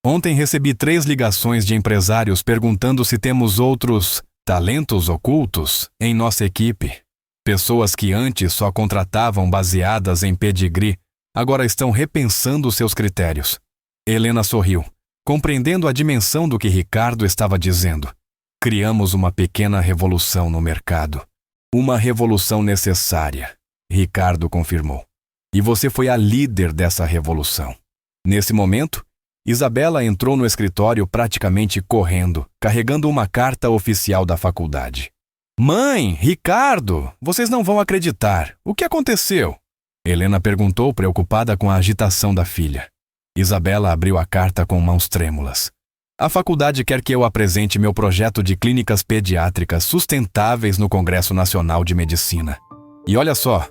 Ontem recebi 3 ligações de empresários perguntando se temos outros talentos ocultos em nossa equipe. Pessoas que antes só contratavam baseadas em pedigree, agora estão repensando seus critérios. Helena sorriu, compreendendo a dimensão do que Ricardo estava dizendo. Criamos uma pequena revolução no mercado. Uma revolução necessária, Ricardo confirmou. E você foi a líder dessa revolução. Nesse momento, Isabela entrou no escritório praticamente correndo, carregando uma carta oficial da faculdade. Mãe, Ricardo, vocês não vão acreditar. O que aconteceu? Helena perguntou, preocupada com a agitação da filha. Isabela abriu a carta com mãos trêmulas. A faculdade quer que eu apresente meu projeto de clínicas pediátricas sustentáveis no Congresso Nacional de Medicina. E olha só,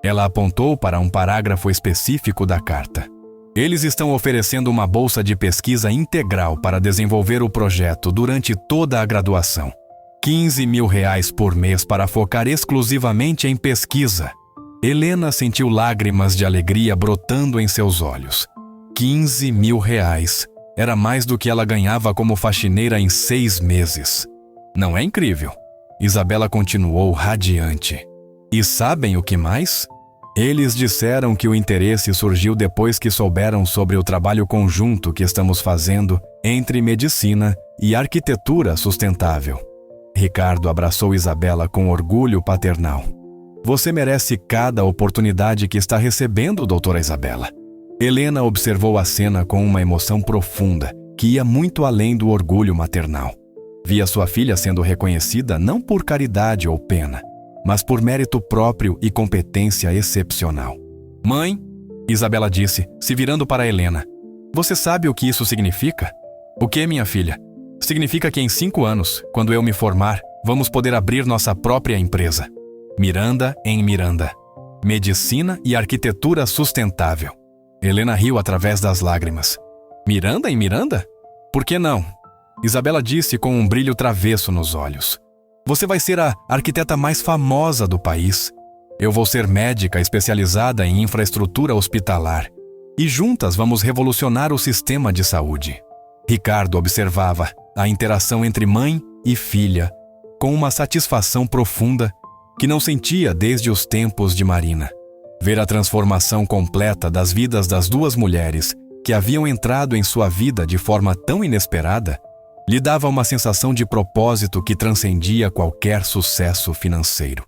ela apontou para um parágrafo específico da carta. Eles estão oferecendo uma bolsa de pesquisa integral para desenvolver o projeto durante toda a graduação. R$15 mil por mês para focar exclusivamente em pesquisa. Helena sentiu lágrimas de alegria brotando em seus olhos. R$15 mil. Era mais do que ela ganhava como faxineira em 6 meses. Não é incrível? Isabela continuou radiante. E sabem o que mais? Eles disseram que o interesse surgiu depois que souberam sobre o trabalho conjunto que estamos fazendo entre medicina e arquitetura sustentável. Ricardo abraçou Isabela com orgulho paternal. Você merece cada oportunidade que está recebendo, doutora Isabela. Helena observou a cena com uma emoção profunda, que ia muito além do orgulho maternal. Via sua filha sendo reconhecida não por caridade ou pena, mas por mérito próprio e competência excepcional. Mãe, Isabela disse, se virando para Helena, você sabe o que isso significa? O que, minha filha? Significa que em 5 anos, quando eu me formar, vamos poder abrir nossa própria empresa. Miranda em Miranda. Medicina e arquitetura sustentável. Helena riu através das lágrimas. Miranda em Miranda? Por que não? Isabela disse com um brilho travesso nos olhos. Você vai ser a arquiteta mais famosa do país. Eu vou ser médica especializada em infraestrutura hospitalar. E juntas vamos revolucionar o sistema de saúde. Ricardo observava a interação entre mãe e filha com uma satisfação profunda que não sentia desde os tempos de Marina. Ver a transformação completa das vidas das 2 mulheres que haviam entrado em sua vida de forma tão inesperada lhe dava uma sensação de propósito que transcendia qualquer sucesso financeiro.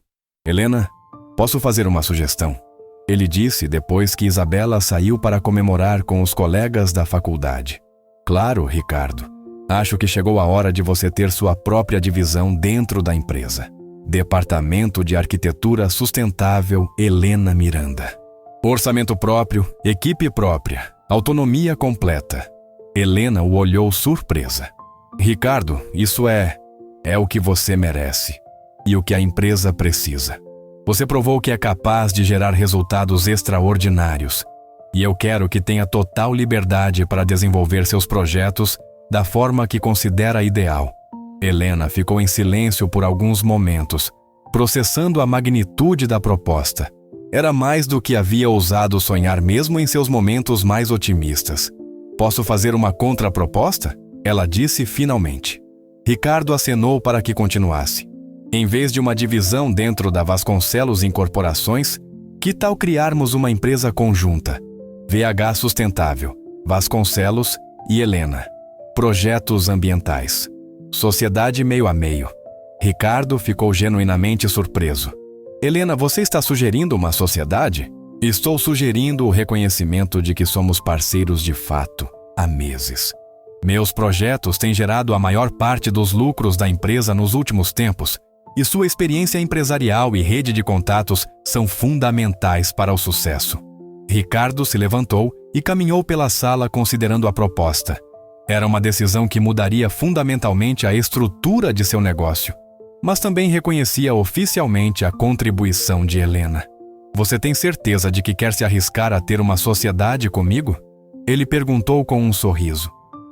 Helena, posso fazer uma sugestão? Ele disse depois que Isabela saiu para comemorar com os colegas da faculdade. Claro, Ricardo. Acho que chegou a hora de você ter sua própria divisão dentro da empresa. Departamento de Arquitetura Sustentável Helena Miranda. Orçamento próprio, equipe própria, autonomia completa. Helena o olhou surpresa. Ricardo, isso é o que você merece e o que a empresa precisa. Você provou que é capaz de gerar resultados extraordinários e eu quero que tenha total liberdade para desenvolver seus projetos da forma que considera ideal. Helena ficou em silêncio por alguns momentos, processando a magnitude da proposta. Era mais do que havia ousado sonhar mesmo em seus momentos mais otimistas. Posso fazer uma contraproposta? Ela disse finalmente. Ricardo acenou para que continuasse. Em vez de uma divisão dentro da Vasconcelos Incorporações, que tal criarmos uma empresa conjunta? VH Sustentável, Vasconcelos e Helena. Projetos ambientais. Sociedade meio a meio. Ricardo ficou genuinamente surpreso. Helena, você está sugerindo uma sociedade? Estou sugerindo o reconhecimento de que somos parceiros de fato, há meses. Meus projetos têm gerado a maior parte dos lucros da empresa nos últimos tempos, e sua experiência empresarial e rede de contatos são fundamentais para o sucesso. Ricardo se levantou e caminhou pela sala considerando a proposta. Era uma decisão que mudaria fundamentalmente a estrutura de seu negócio, mas também reconhecia oficialmente a contribuição de Helena. Você tem certeza de que quer se arriscar a ter uma sociedade comigo? Ele perguntou com um sorriso.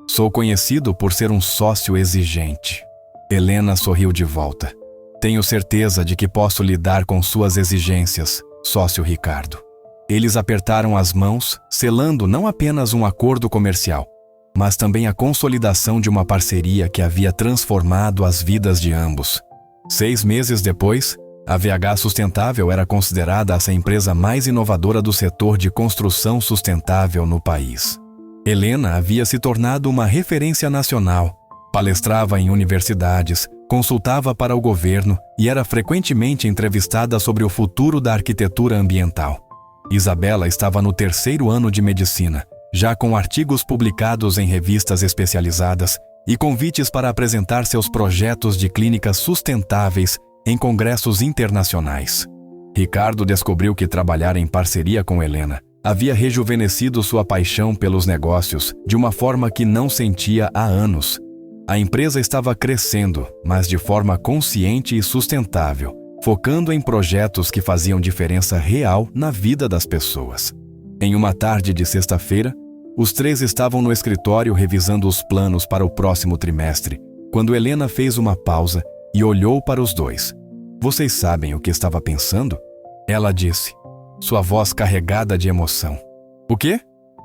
Sou conhecido por ser um sócio exigente. Helena sorriu de volta. Tenho certeza de que posso lidar com suas exigências, sócio Ricardo. Eles apertaram as mãos, selando não apenas um acordo comercial, mas também a consolidação de uma parceria que havia transformado as vidas de ambos. 6 meses depois, a VH Sustentável era considerada a empresa mais inovadora do setor de construção sustentável no país. Helena havia se tornado uma referência nacional, palestrava em universidades, consultava para o governo e era frequentemente entrevistada sobre o futuro da arquitetura ambiental. Isabela estava no 3º ano de medicina, já com artigos publicados em revistas especializadas e convites para apresentar seus projetos de clínicas sustentáveis em congressos internacionais. Ricardo descobriu que trabalhar em parceria com Helena havia rejuvenescido sua paixão pelos negócios de uma forma que não sentia há anos. A empresa estava crescendo, mas de forma consciente e sustentável, focando em projetos que faziam diferença real na vida das pessoas. Em uma tarde de sexta-feira, os 3 estavam no escritório revisando os planos para o próximo trimestre, quando Helena fez uma pausa e olhou para os 2. Vocês sabem o que estava pensando? Ela disse, sua voz carregada de emoção. O quê?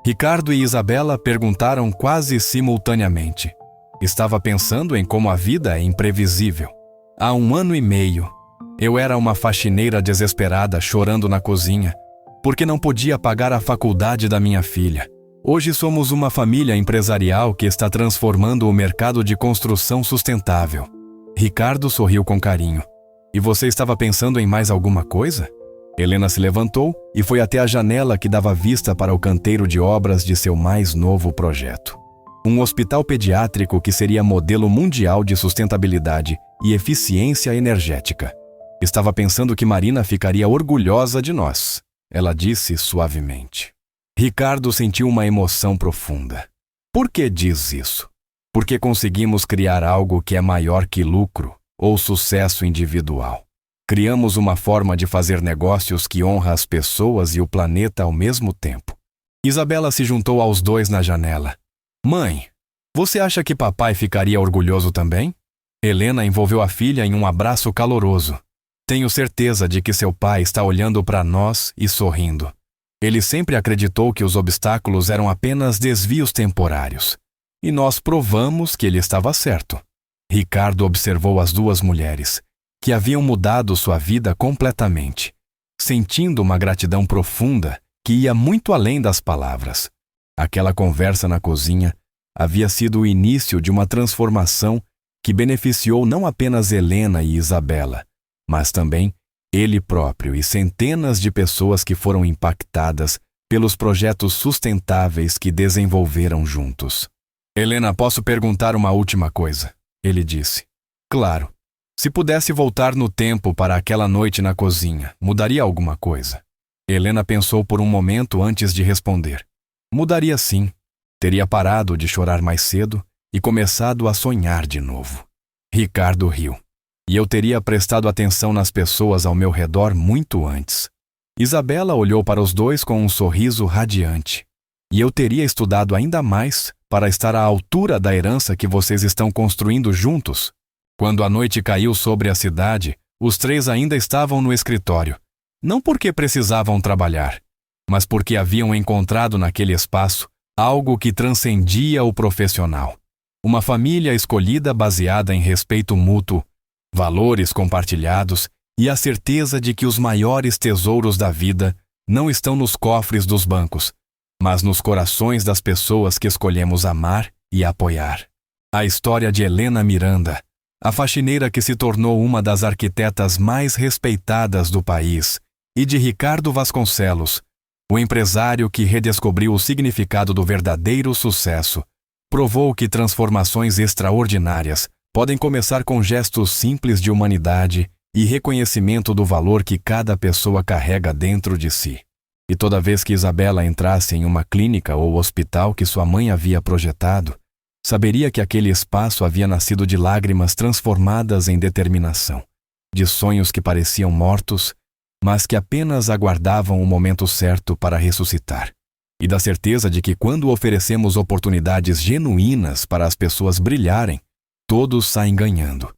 Ricardo e Isabela perguntaram quase simultaneamente. Estava pensando em como a vida é imprevisível. Há 1 ano e meio, eu era uma faxineira desesperada chorando na cozinha, porque não podia pagar a faculdade da minha filha. Hoje somos uma família empresarial que está transformando o mercado de construção sustentável. Ricardo sorriu com carinho. E você estava pensando em mais alguma coisa? Helena se levantou e foi até a janela que dava vista para o canteiro de obras de seu mais novo projeto. Um hospital pediátrico que seria modelo mundial de sustentabilidade e eficiência energética. Estava pensando que Marina ficaria orgulhosa de nós, ela disse suavemente. Ricardo sentiu uma emoção profunda. Por que diz isso? Porque conseguimos criar algo que é maior que lucro ou sucesso individual. Criamos uma forma de fazer negócios que honra as pessoas e o planeta ao mesmo tempo. Isabela se juntou aos 2 na janela. Mãe, você acha que papai ficaria orgulhoso também? Helena envolveu a filha em um abraço caloroso. Tenho certeza de que seu pai está olhando para nós e sorrindo. Ele sempre acreditou que os obstáculos eram apenas desvios temporários. E nós provamos que ele estava certo. Ricardo observou as 2 mulheres, que haviam mudado sua vida completamente, sentindo uma gratidão profunda que ia muito além das palavras. Aquela conversa na cozinha havia sido o início de uma transformação que beneficiou não apenas Helena e Isabela, mas também ele próprio e centenas de pessoas que foram impactadas pelos projetos sustentáveis que desenvolveram juntos. Helena, posso perguntar uma última coisa? Ele disse. Claro. Se pudesse voltar no tempo para aquela noite na cozinha, mudaria alguma coisa? Helena pensou por um momento antes de responder. Mudaria sim. Teria parado de chorar mais cedo e começado a sonhar de novo. Ricardo riu. E eu teria prestado atenção nas pessoas ao meu redor muito antes. Isabela olhou para os 2 com um sorriso radiante. E eu teria estudado ainda mais para estar à altura da herança que vocês estão construindo juntos. Quando a noite caiu sobre a cidade, os três ainda estavam no escritório. Não porque precisavam trabalhar, mas porque haviam encontrado naquele espaço algo que transcendia o profissional. Uma família escolhida baseada em respeito mútuo, valores compartilhados e a certeza de que os maiores tesouros da vida não estão nos cofres dos bancos, mas nos corações das pessoas que escolhemos amar e apoiar. A história de Helena Miranda, a faxineira que se tornou uma das arquitetas mais respeitadas do país, e de Ricardo Vasconcelos, o empresário que redescobriu o significado do verdadeiro sucesso, provou que transformações extraordinárias podem começar com gestos simples de humanidade e reconhecimento do valor que cada pessoa carrega dentro de si. E toda vez que Isabela entrasse em uma clínica ou hospital que sua mãe havia projetado, saberia que aquele espaço havia nascido de lágrimas transformadas em determinação, de sonhos que pareciam mortos, mas que apenas aguardavam o momento certo para ressuscitar. E da certeza de que quando oferecemos oportunidades genuínas para as pessoas brilharem, todos saem ganhando.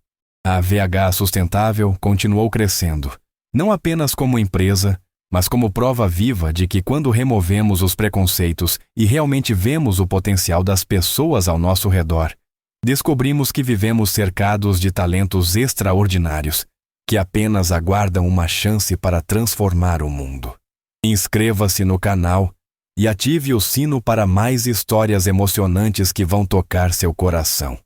A VH Sustentável continuou crescendo, não apenas como empresa, mas como prova viva de que quando removemos os preconceitos e realmente vemos o potencial das pessoas ao nosso redor, descobrimos que vivemos cercados de talentos extraordinários, que apenas aguardam uma chance para transformar o mundo. Inscreva-se no canal e ative o sino para mais histórias emocionantes que vão tocar seu coração.